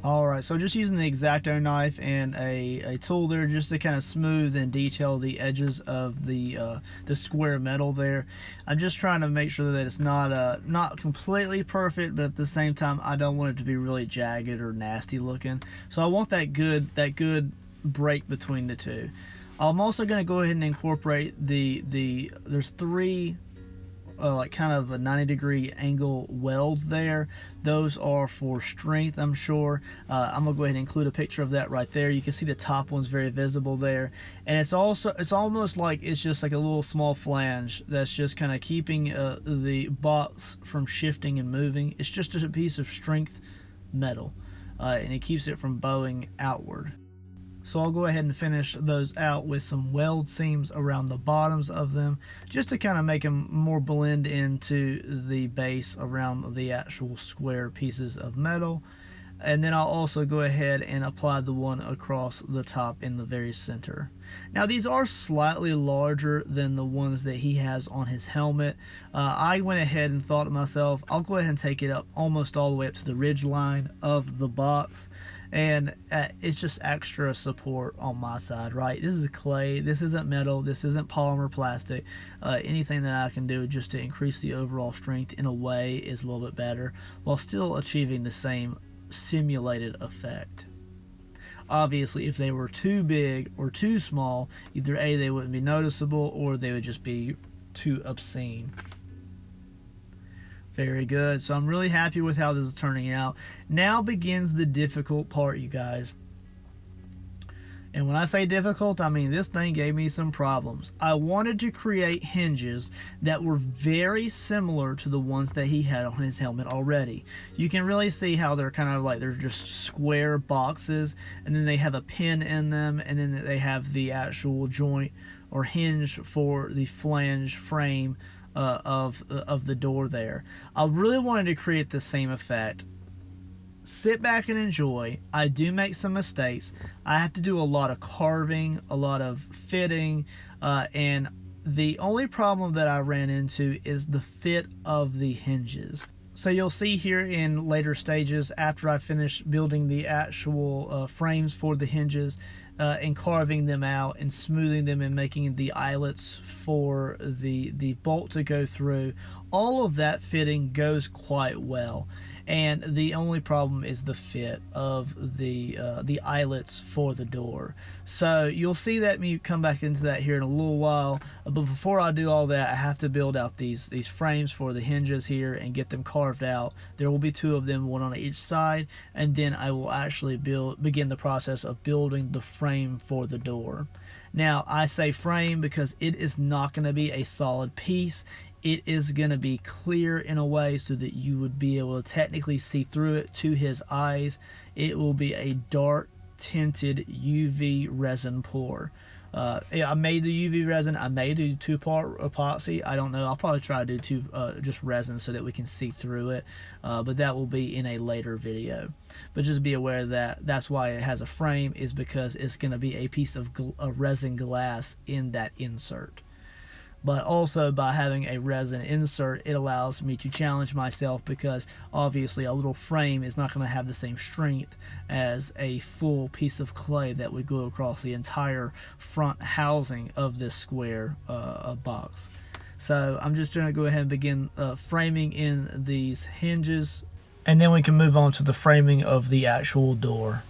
All right, so just using the X-Acto knife and a tool there just to kind of smooth and detail the edges of the square metal there. I'm just trying to make sure that it's not completely perfect, but at the same time I don't want it to be really jagged or nasty looking. So I want that good break between the two. I'm also going to go ahead and incorporate there's three like kind of a 90-degree angle welds there. Those are for strength, I'm sure. I'm gonna go ahead and include a picture of that right there. You can see the top one's very visible there, and it's almost like it's just like a little small flange that's just kind of keeping the box from shifting and moving. It's just a piece of strength metal, and it keeps it from bowing outward. So I'll go ahead and finish those out with some weld seams around the bottoms of them, just to kind of make them more blend into the base around the actual square pieces of metal. And then I'll also go ahead and apply the one across the top in the very center. Now these are slightly larger than the ones that he has on his helmet. I went ahead and thought to myself, I'll go ahead and take it up almost all the way up to the ridge line of the box. And it's just extra support on my side, right? This is clay, this isn't metal, this isn't polymer plastic. Anything that I can do just to increase the overall strength in a way is a little bit better, while still achieving the same simulated effect. Obviously, if they were too big or too small, either A, they wouldn't be noticeable, or they would just be too obscene. Very good. So I'm really happy with how this is turning out. Now begins the difficult part, you guys. And when I say difficult, I mean this thing gave me some problems. I wanted to create hinges that were very similar to the ones that he had on his helmet already. You can really see how they're kind of like, they're just square boxes, and then they have a pin in them, and then they have the actual joint or hinge for the flange frame of the door there. I really wanted to create the same effect. Sit back and enjoy. I do make some mistakes. I have to do a lot of carving, a lot of fitting, and the only problem that I ran into is the fit of the hinges. So you'll see here in later stages, after I finish building the actual frames for the hinges, and carving them out and smoothing them and making the eyelets for the bolt to go through, all of that fitting goes quite well. And the only problem is the fit of the eyelets for the door. So you'll see that me come back into that here in a little while. But before I do all that, I have to build out these frames for the hinges here and get them carved out. There will be two of them, one on each side, and then I will actually begin the process of building the frame for the door. Now I say frame because it is not going to be a solid piece. It is going to be clear in a way so that you would be able to technically see through it to his eyes. It will be a dark tinted UV resin pour. I made the UV resin. I may do 2-part epoxy. I don't know. I'll probably try to do just resin so that we can see through it. But that will be in a later video. But just be aware that that's why it has a frame, is because it's going to be a piece of resin glass in that insert. But also by having a resin insert, it allows me to challenge myself, because obviously a little frame is not going to have the same strength as a full piece of clay that would go across the entire front housing of this square box. So I'm just going to go ahead and begin framing in these hinges, and then we can move on to the framing of the actual door.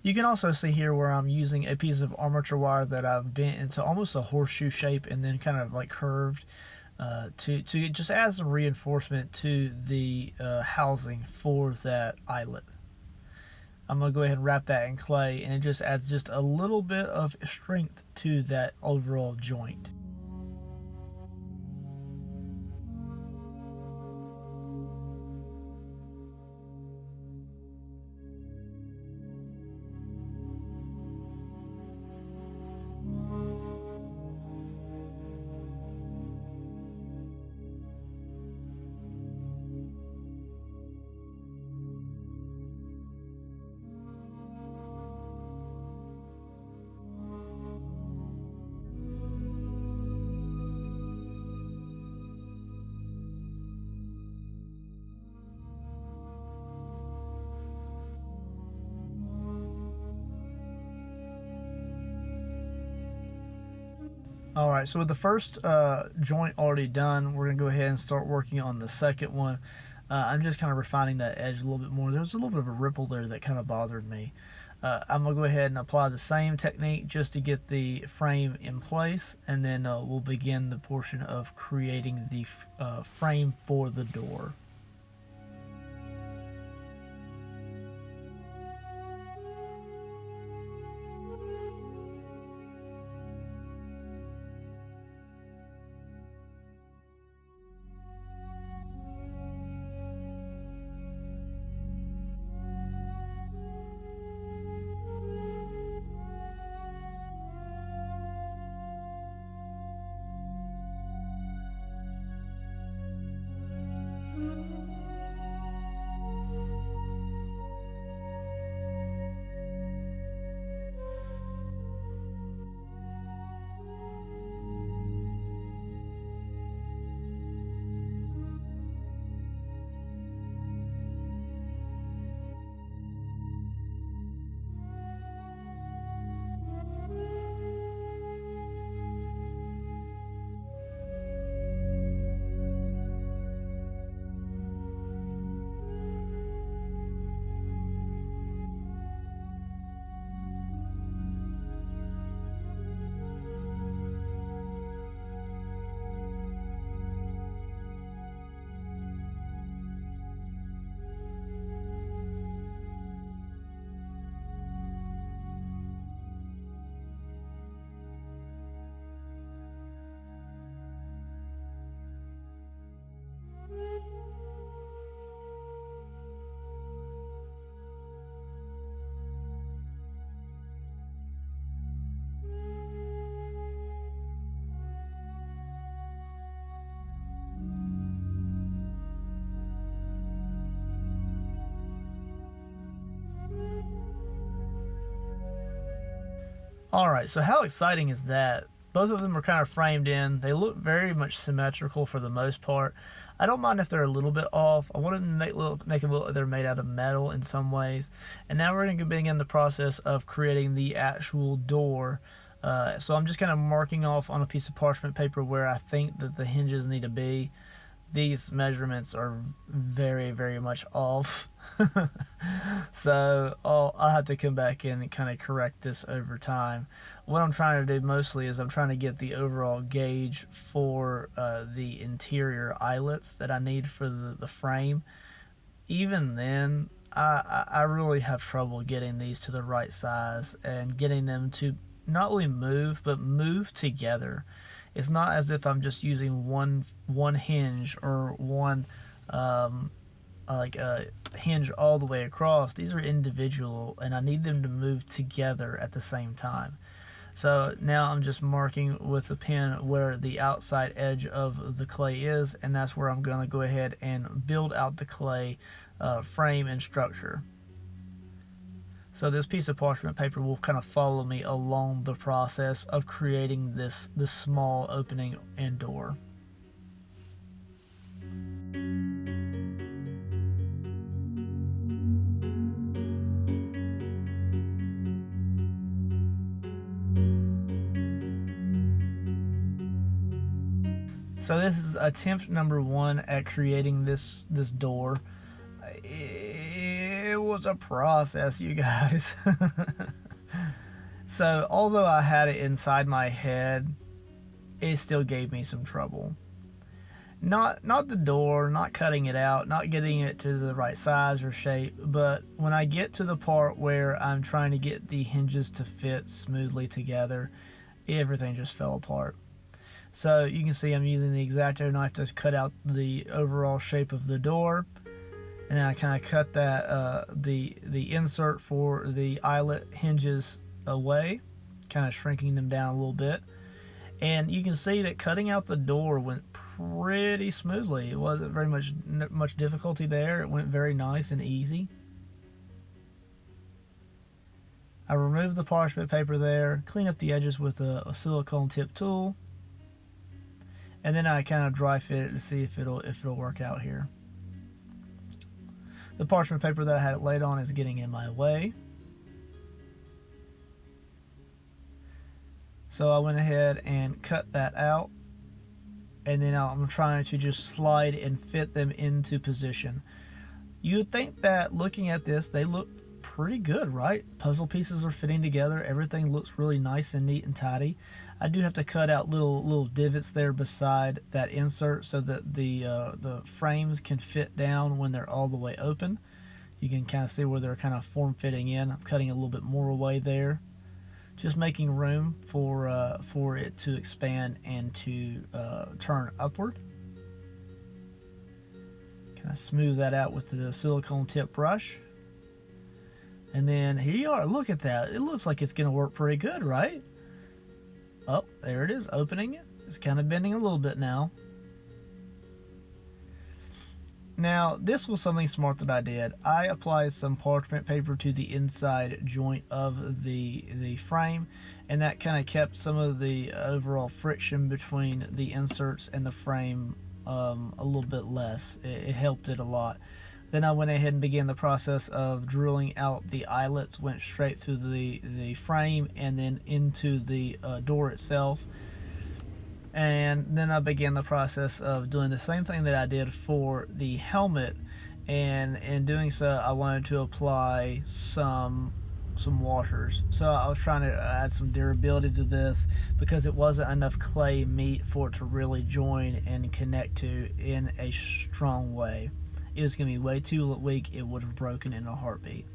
You can also see here where I'm using a piece of armature wire that I've bent into almost a horseshoe shape and then kind of like curved to just add some reinforcement to the housing for that eyelet. I'm going to go ahead and wrap that in clay, and it just adds just a little bit of strength to that overall joint. Alright, so with the first joint already done, we're going to go ahead and start working on the second one. I'm just kind of refining that edge a little bit more. There's a little bit of a ripple there that kind of bothered me. I'm going to go ahead and apply the same technique just to get the frame in place, and then we'll begin the portion of creating the frame for the door. Alright, so how exciting is that? Both of them are kind of framed in. They look very much symmetrical for the most part. I don't mind if they're a little bit off. I want them to make them look like they're made out of metal in some ways. And now we're going to begin the process of creating the actual door. So I'm just kind of marking off on a piece of parchment paper where I think that the hinges need to be. These measurements are very, very much off. So I'll have to come back in and kind of correct this over time. What I'm trying to do mostly is I'm trying to get the overall gauge for the interior eyelets that I need for the frame. Even then, I really have trouble getting these to the right size and getting them to not only move, but move together. It's not as if I'm just using one hinge or one hinge all the way across. These are individual, and I need them to move together at the same time. So now I'm just marking with a pen where the outside edge of the clay is, and that's where I'm going to go ahead and build out the clay frame and structure. So this piece of parchment paper will kind of follow me along the process of creating this small opening and door. So this is attempt number one at creating this door. It was a process, you guys. So although I had it inside my head, it still gave me some trouble. Not the door, not cutting it out, not getting it to the right size or shape, but when I get to the part where I'm trying to get the hinges to fit smoothly together, everything just fell apart. So you can see I'm using the X-Acto knife to cut out the overall shape of the door, and then I kind of cut that the insert for the eyelet hinges away, kind of shrinking them down a little bit. And you can see that cutting out the door went pretty smoothly. It wasn't very much difficulty there. It went very nice and easy. I removed the parchment paper there, clean up the edges with a silicone tip tool, and then I kind of dry fit it to see if it'll work out here. The parchment paper that I had it laid on is getting in my way. So I went ahead and cut that out, and then I'm trying to just slide and fit them into position. You would think that looking at this, they look pretty good, right? Puzzle pieces are fitting together. Everything looks really nice and neat and tidy. I do have to cut out little divots there beside that insert so that the frames can fit down when they're all the way open. You can kind of see where they're kind of form fitting in. I'm cutting a little bit more away there, just making room for it to expand and to turn upward. Kind of smooth that out with the silicone tip brush. And then here you are. Look at that. It looks like it's going to work pretty good, right? Oh, there it is, opening it. It's kind of bending a little bit now. Now, this was something smart that I did. I applied some parchment paper to the inside joint of the frame, and that kind of kept some of the overall friction between the inserts and the frame a little bit less. It helped it a lot. Then I went ahead and began the process of drilling out the eyelets, went straight through the frame and then into the door itself. And then I began the process of doing the same thing that I did for the helmet, and in doing so I wanted to apply some washers. So I was trying to add some durability to this because it wasn't enough clay meat for it to really join and connect to in a strong way. It was going to be way too weak. It would have broken in a heartbeat.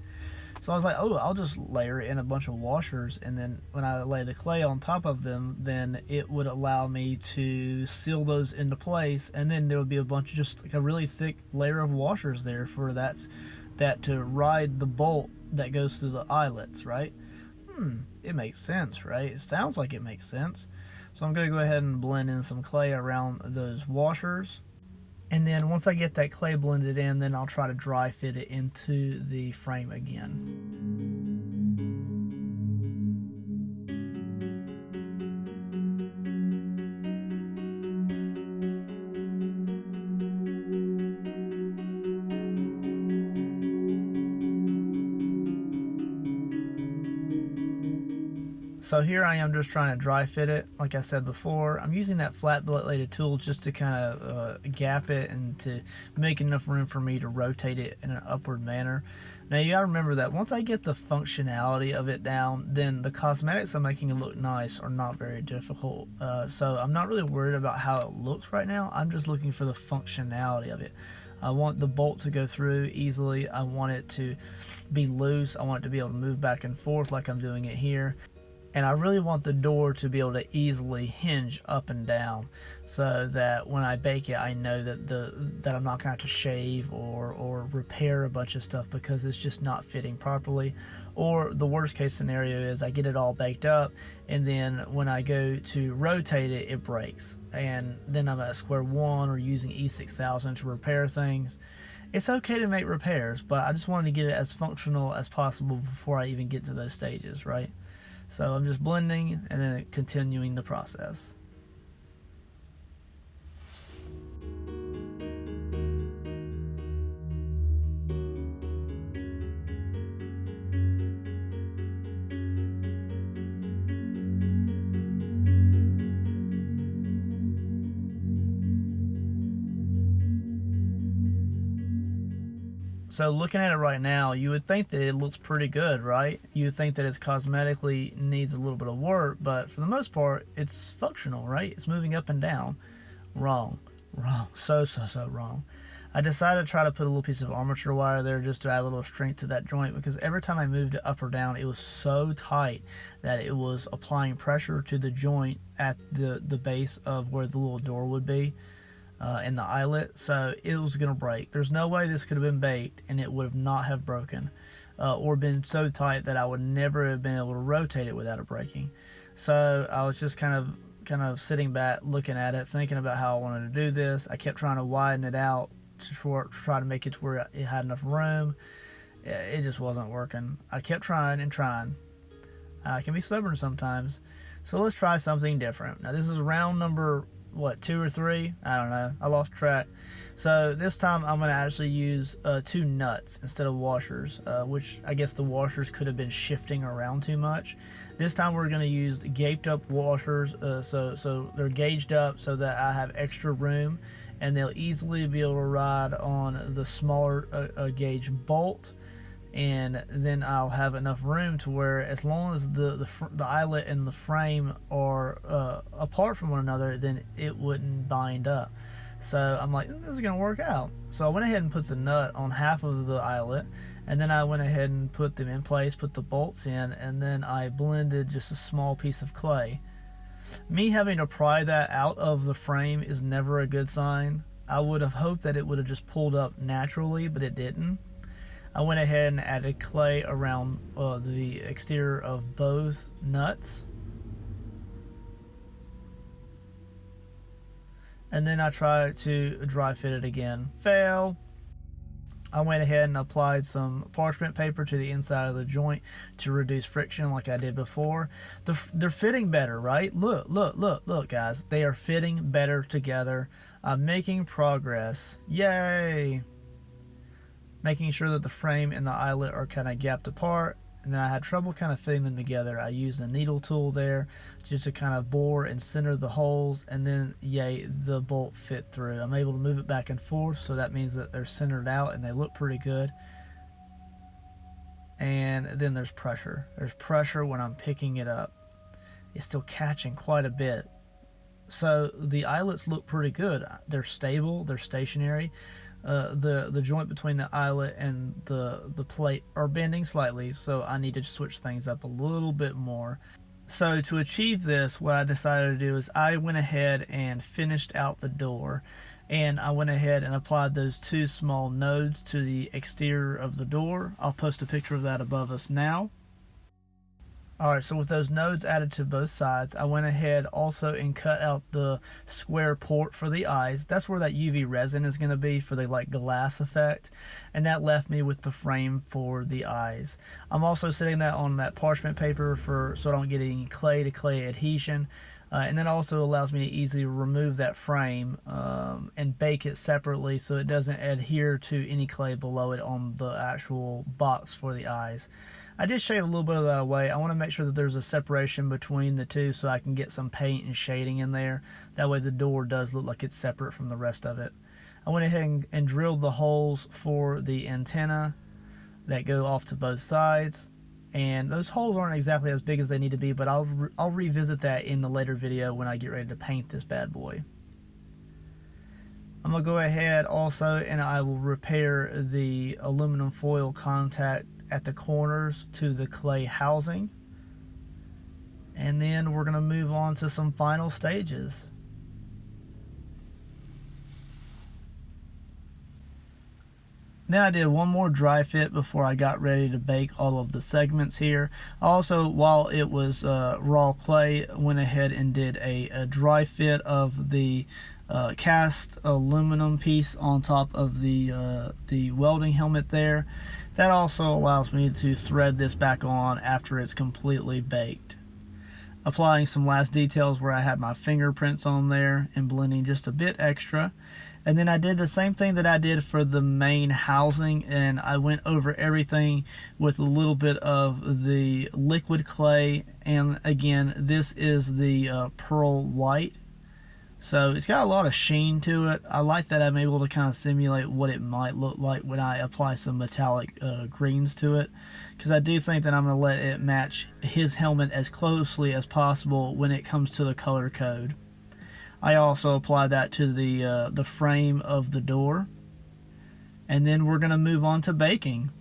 So I was like, oh, I'll just layer in a bunch of washers, and then when I lay the clay on top of them, then it would allow me to seal those into place, and then there would be a bunch of just like a really thick layer of washers there for that to ride the bolt that goes through the eyelets, right? It makes sense, right? It sounds like it makes sense. So I'm going to go ahead and blend in some clay around those washers. And then once I get that clay blended in, then I'll try to dry fit it into the frame again. So here I am just trying to dry fit it. Like I said before, I'm using that flat bladed tool just to kind of gap it and to make enough room for me to rotate it in an upward manner. Now you gotta remember that once I get the functionality of it down, then the cosmetics of making it look nice are not very difficult. So I'm not really worried about how it looks right now. I'm just looking for the functionality of it. I want the bolt to go through easily. I want it to be loose. I want it to be able to move back and forth like I'm doing it here. And I really want the door to be able to easily hinge up and down so that when I bake it, I know that I'm not going to have to shave or repair a bunch of stuff because it's just not fitting properly. Or the worst case scenario is I get it all baked up, and then when I go to rotate it, it breaks. And then I'm at square one or using E6000 to repair things. It's okay to make repairs, but I just wanted to get it as functional as possible before I even get to those stages, right? So I'm just blending and then continuing the process. So looking at it right now, you would think that it looks pretty good, right? You would think that it's cosmetically needs a little bit of work, but for the most part, it's functional, right? It's moving up and down. Wrong. So wrong. I decided to try to put a little piece of armature wire there just to add a little strength to that joint, because every time I moved it up or down, it was so tight that it was applying pressure to the joint at the base of where the little door would be. In the eyelet, so it was going to break. There's no way this could have been baked and it would have not have broken, or been so tight that I would never have been able to rotate it without it breaking. So I was just kind of sitting back, looking at it, thinking about how I wanted to do this. I kept trying to widen it out to try to make it to where it had enough room. It just wasn't working. I kept trying and trying. I can be stubborn sometimes. So let's try something different. Now this is round number 2 or 3, I don't know, I lost track. So this time I'm going to actually use 2 nuts instead of washers, which I guess the washers could have been shifting around too much. This time we're going to use gaped up washers, so they're gauged up so that I have extra room, and they'll easily be able to ride on the smaller gauge bolt. And then I'll have enough room to where, as long as the eyelet and the frame are apart from one another, then it wouldn't bind up. So I'm like, this is going to work out. So I went ahead and put the nut on half of the eyelet, and then I went ahead and put them in place, put the bolts in, and then I blended just a small piece of clay. Me having to pry that out of the frame is never a good sign. I would have hoped that it would have just pulled up naturally, but it didn't. I went ahead and added clay around the exterior of both nuts. And then I tried to dry fit it again. Fail. I went ahead and applied some parchment paper to the inside of the joint to reduce friction like I did before. They're fitting better, right? Look, guys. They are fitting better together. I'm making progress. Yay! Making sure that the frame and the eyelet are kind of gapped apart, and then I had trouble kind of fitting them together. I used a needle tool there just to kind of bore and center the holes, and then yay, the bolt fit through. I'm able to move it back and forth, so that means that they're centered out and they look pretty good. And then there's pressure. There's pressure when I'm picking it up. It's still catching quite a bit. So the eyelets look pretty good. They're stable, they're stationary. The joint between the eyelet and the plate are bending slightly, so I need to switch things up a little bit more. So to achieve this, what I decided to do is I went ahead and finished out the door, and I went ahead and applied those 2 small nodes to the exterior of the door. I'll post a picture of that above us now. Alright, so with those nodes added to both sides, I went ahead also and cut out the square port for the eyes. That's where that UV resin is going to be for the glass effect. And that left me with the frame for the eyes. I'm also setting that on that parchment paper so I don't get any clay to clay adhesion. And that also allows me to easily remove that frame and bake it separately so it doesn't adhere to any clay below it on the actual box for the eyes. I did shave a little bit of that away. I want to make sure that there's a separation between the two so I can get some paint and shading in there. That way the door does look like it's separate from the rest of it. I went ahead and drilled the holes for the antenna that go off to both sides. And those holes aren't exactly as big as they need to be, but I'll revisit that in the later video when I get ready to paint this bad boy. I'm going to go ahead also and I will repair the aluminum foil contact at the corners to the clay housing. And then we're going to move on to some final stages. Then I did one more dry fit before I got ready to bake all of the segments here. Also, while it was raw clay, went ahead and did a dry fit of the cast aluminum piece on top of the welding helmet there. That also allows me to thread this back on after it's completely baked. Applying some last details where I had my fingerprints on there and blending just a bit extra. And then I did the same thing that I did for the main housing, and I went over everything with a little bit of the liquid clay. And again, this is the pearl white So it's got a lot of sheen to it. I like that I'm able to kind of simulate what it might look like when I apply some metallic greens to it, because I do think that I'm going to let it match his helmet as closely as possible when it comes to the color code. I also apply that to the frame of the door, and then we're going to move on to baking.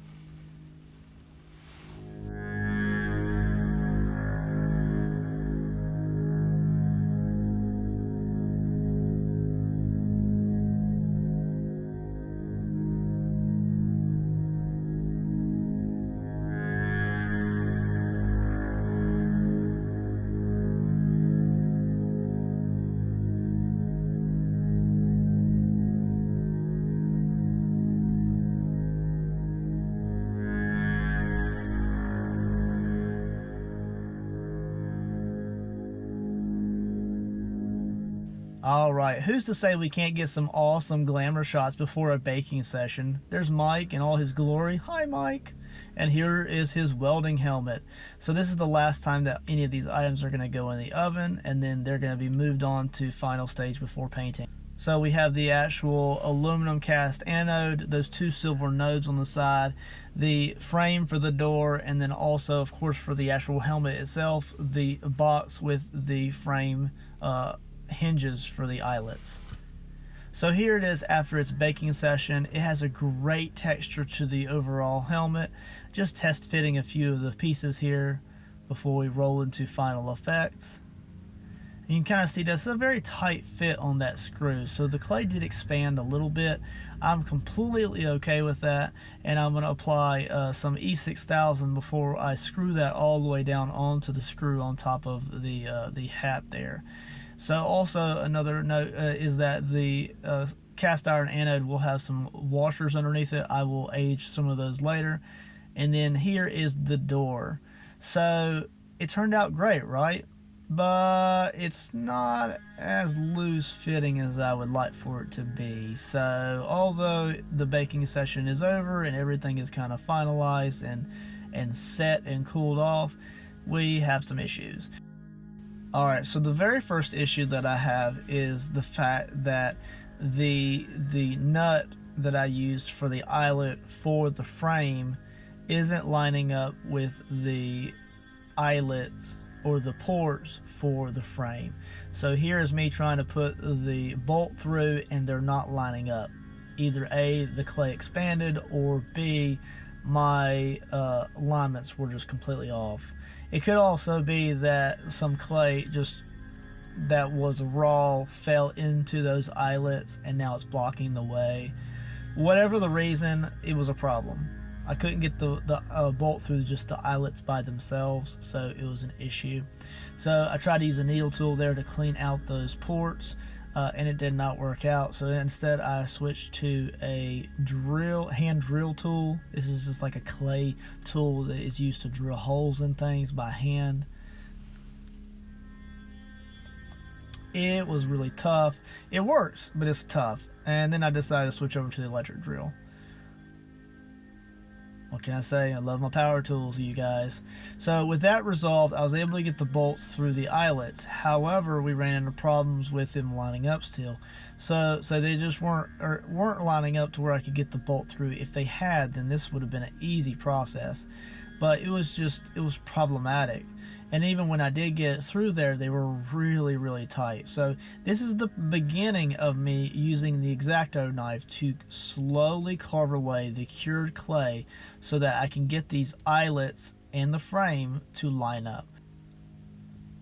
Alright, who's to say we can't get some awesome glamour shots before a baking session? There's Mike in all his glory. Hi, Mike. And here is his welding helmet. So this is the last time that any of these items are going to go in the oven, and then they're going to be moved on to final stage before painting. So we have the actual aluminum cast anode, those two silver nodes on the side, the frame for the door, and then also, of course, for the actual helmet itself, the box with the frame hinges for the eyelets. So here it is after its baking session. It has a great texture to the overall helmet. Just test fitting a few of the pieces here before we roll into final effects. You can kind of see that's a very tight fit on that screw, so the clay did expand a little bit. I'm completely okay with that, and I'm going to apply some E6000 before I screw that all the way down onto the screw on top of the hat there. So also another note is that the cast iron anode will have some washers underneath it. I will age some of those later. And then here is the door. So it turned out great, right? But it's not as loose fitting as I would like for it to be. So although the baking session is over and everything is kind of finalized and set and cooled off, we have some issues. Alright, so the very first issue that I have is the fact that the nut that I used for the eyelet for the frame isn't lining up with the eyelets or the ports for the frame. So here is me trying to put the bolt through and they're not lining up. Either A, the clay expanded, or B, my alignments were just completely off. It could also be that some clay just that was raw fell into those eyelets and now it's blocking the way. Whatever the reason, it was a problem. I couldn't get the bolt through just the eyelets by themselves, so it was an issue. So I tried to use a needle tool there to clean out those ports, and it did not work out. So instead I switched to a hand drill tool. This is just like a clay tool that is used to drill holes in things by hand. It was really tough. It works, but it's tough. And then I decided to switch over to the electric drill. What can I say? I love my power tools, you guys. So with that resolved, I was able to get the bolts through the eyelets. However, we ran into problems with them lining up still. So they just weren't lining up to where I could get the bolt through. If they had, then this would have been an easy process. But it was problematic. And even when I did get through there, they were really, really tight. So this is the beginning of me using the X-Acto knife to slowly carve away the cured clay so that I can get these eyelets and the frame to line up.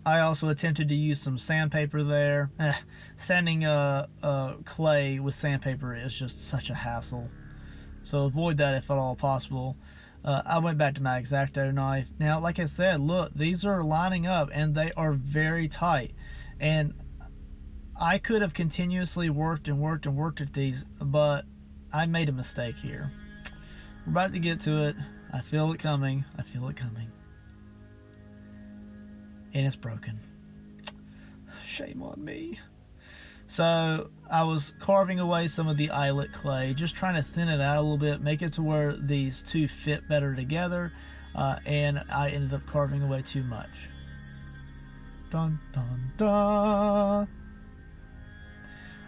I also attempted to use some sandpaper there. Sanding clay with sandpaper is just such a hassle. So avoid that if at all possible. I went back to my X-Acto knife. Now, like I said, look, these are lining up and they are very tight. And I could have continuously worked at these, but I made a mistake here. We're about to get to it. I feel it coming. I feel it coming. And it's broken. Shame on me. So I was carving away some of the eyelet clay, just trying to thin it out a little bit, make it to where these two fit better together, and I ended up carving away too much. Dun dun dun.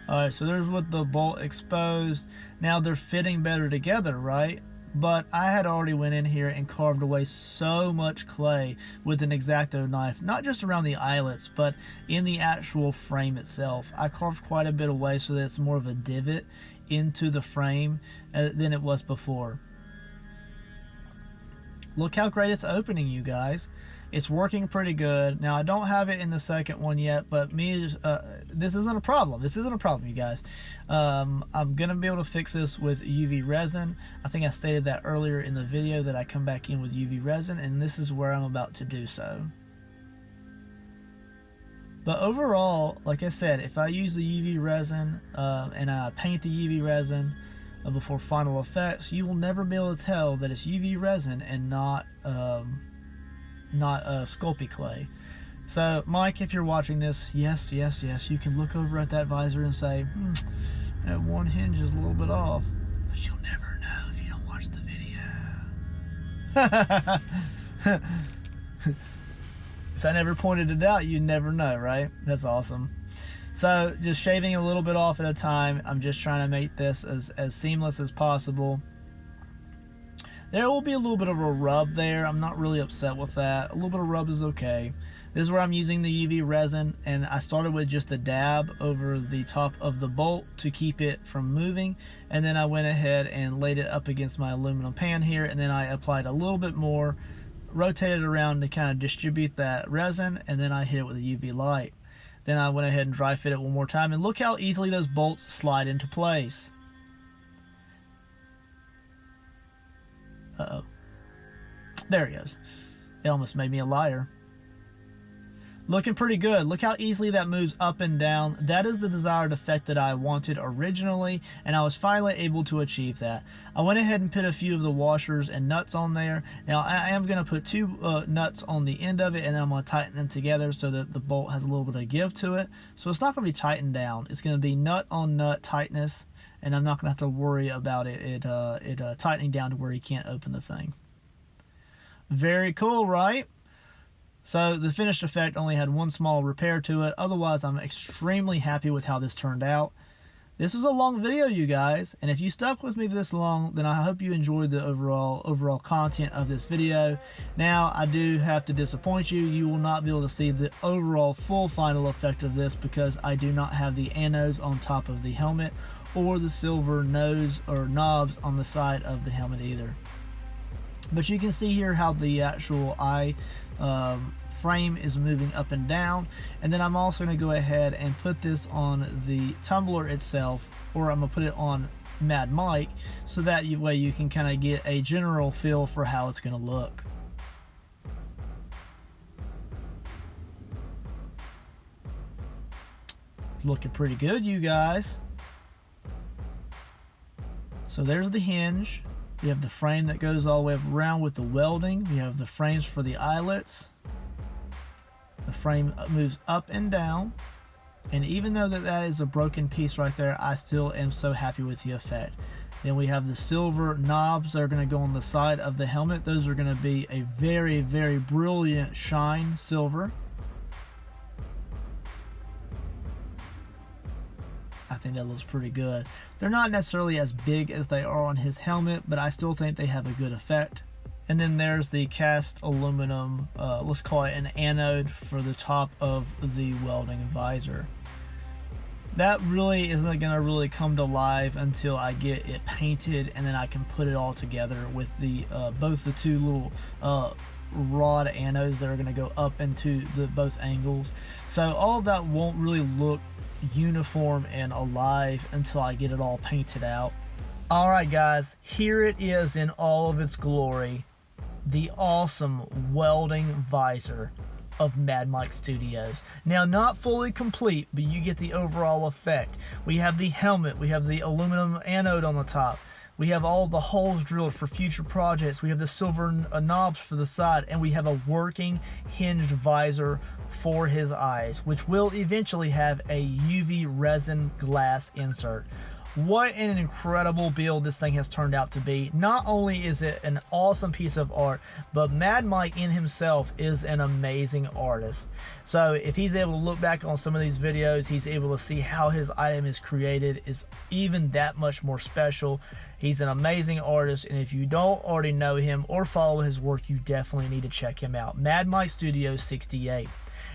Alright, so there's with the bolt exposed. Now they're fitting better together, right? But I had already went in here and carved away so much clay with an X-Acto knife, not just around the eyelets, but in the actual frame itself. I carved quite a bit away so that it's more of a divot into the frame than it was before. Look how great it's opening, you guys. It's working pretty good. Now, I don't have it in the second one yet, but this isn't a problem. This isn't a problem, you guys. I'm going to be able to fix this with UV resin. I think I stated that earlier in the video that I come back in with UV resin, and this is where I'm about to do so. But overall, like I said, if I use the UV resin and I paint the UV resin before final effects, you will never be able to tell that it's UV resin and not Sculpey clay. So Mike, if you're watching this, yes, you can look over at that visor and say, that one hinge is a little bit off, but you'll never know if you don't watch the video. If I never pointed it out, you'd never know, right? That's awesome. So just shaving a little bit off at a time. I'm just trying to make this as seamless as possible. There will be a little bit of a rub there. I'm not really upset with that. A little bit of rub is okay. This is where I'm using the UV resin, and I started with just a dab over the top of the bolt to keep it from moving, and then I went ahead and laid it up against my aluminum pan here, and then I applied a little bit more, rotated around to kind of distribute that resin, and then I hit it with a UV light. Then I went ahead and dry fit it one more time, and look how easily those bolts slide into place. Uh-oh. There it goes. It almost made me a liar. Looking pretty good. Look how easily that moves up and down. That is the desired effect that I wanted originally, and I was finally able to achieve that. I went ahead and put a few of the washers and nuts on there. Now I am going to put two nuts on the end of it, and then I'm going to tighten them together so that the bolt has a little bit of give to it. So it's not going to be tightened down. It's going to be nut on nut tightness, and I'm not going to have to worry about it tightening down to where you can't open the thing. Very cool, right? So the finished effect only had one small repair to it. Otherwise, I'm extremely happy with how this turned out. This was a long video, you guys, and if you stuck with me this long, then I hope you enjoyed the overall content of this video. Now, I do have to disappoint you. You will not be able to see the overall full final effect of this because I do not have the anodes on top of the helmet or the silver nose or knobs on the side of the helmet either. But you can see here how the actual eye frame is moving up and down, and then I'm also going to go ahead and put this on the tumbler itself, or I'm going to put it on Mad Mike, so that way you can kind of get a general feel for how it's going to look. It's looking pretty good, you guys. So there's the hinge. We have the frame that goes all the way around with the welding. We have the frames for the eyelets. The frame moves up and down. And even though that is a broken piece right there, I still am so happy with the effect. Then we have the silver knobs that are going to go on the side of the helmet. Those are going to be a very, very brilliant shine silver. I think that looks pretty good. They're not necessarily as big as they are on his helmet, but I still think they have a good effect. And then there's the cast aluminum, let's call it an anode for the top of the welding visor. That really isn't going to really come to life until I get it painted, and then I can put it all together with the both the two little rod anodes that are going to go up into both angles. So all of that won't really look uniform and alive until I get it all painted out. Alright guys, here it is in all of its glory. The awesome welding visor of Mad Mike Studios. Now, not fully complete, but you get the overall effect. We have the helmet, we have the aluminum anode on the top, we have all the holes drilled for future projects, we have the silver knobs for the side, and we have a working hinged visor for his eyes, which will eventually have a UV resin glass insert. What an incredible build this thing has turned out to be. Not only is it an awesome piece of art, but Mad Mike in himself is an amazing artist. So if he's able to look back on some of these videos, he's able to see how his item is created is even that much more special. He's an amazing artist, and if you don't already know him or follow his work, you definitely need to check him out. Mad Mike Studios 68.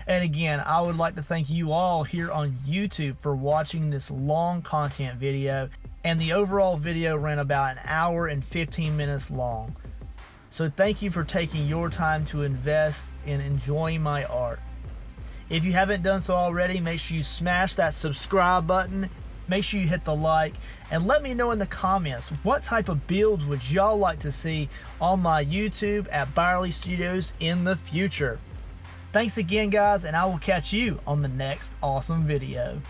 And again, I would like to thank you all here on YouTube for watching this long content video. And the overall video ran about 1 hour and 15 minutes long. So thank you for taking your time to invest in enjoying my art. If you haven't done so already, make sure you smash that subscribe button. Make sure you hit the like, and let me know in the comments what type of builds would y'all like to see on my YouTube at ByerlyStudios in the future. Thanks again, guys, and I will catch you on the next awesome video.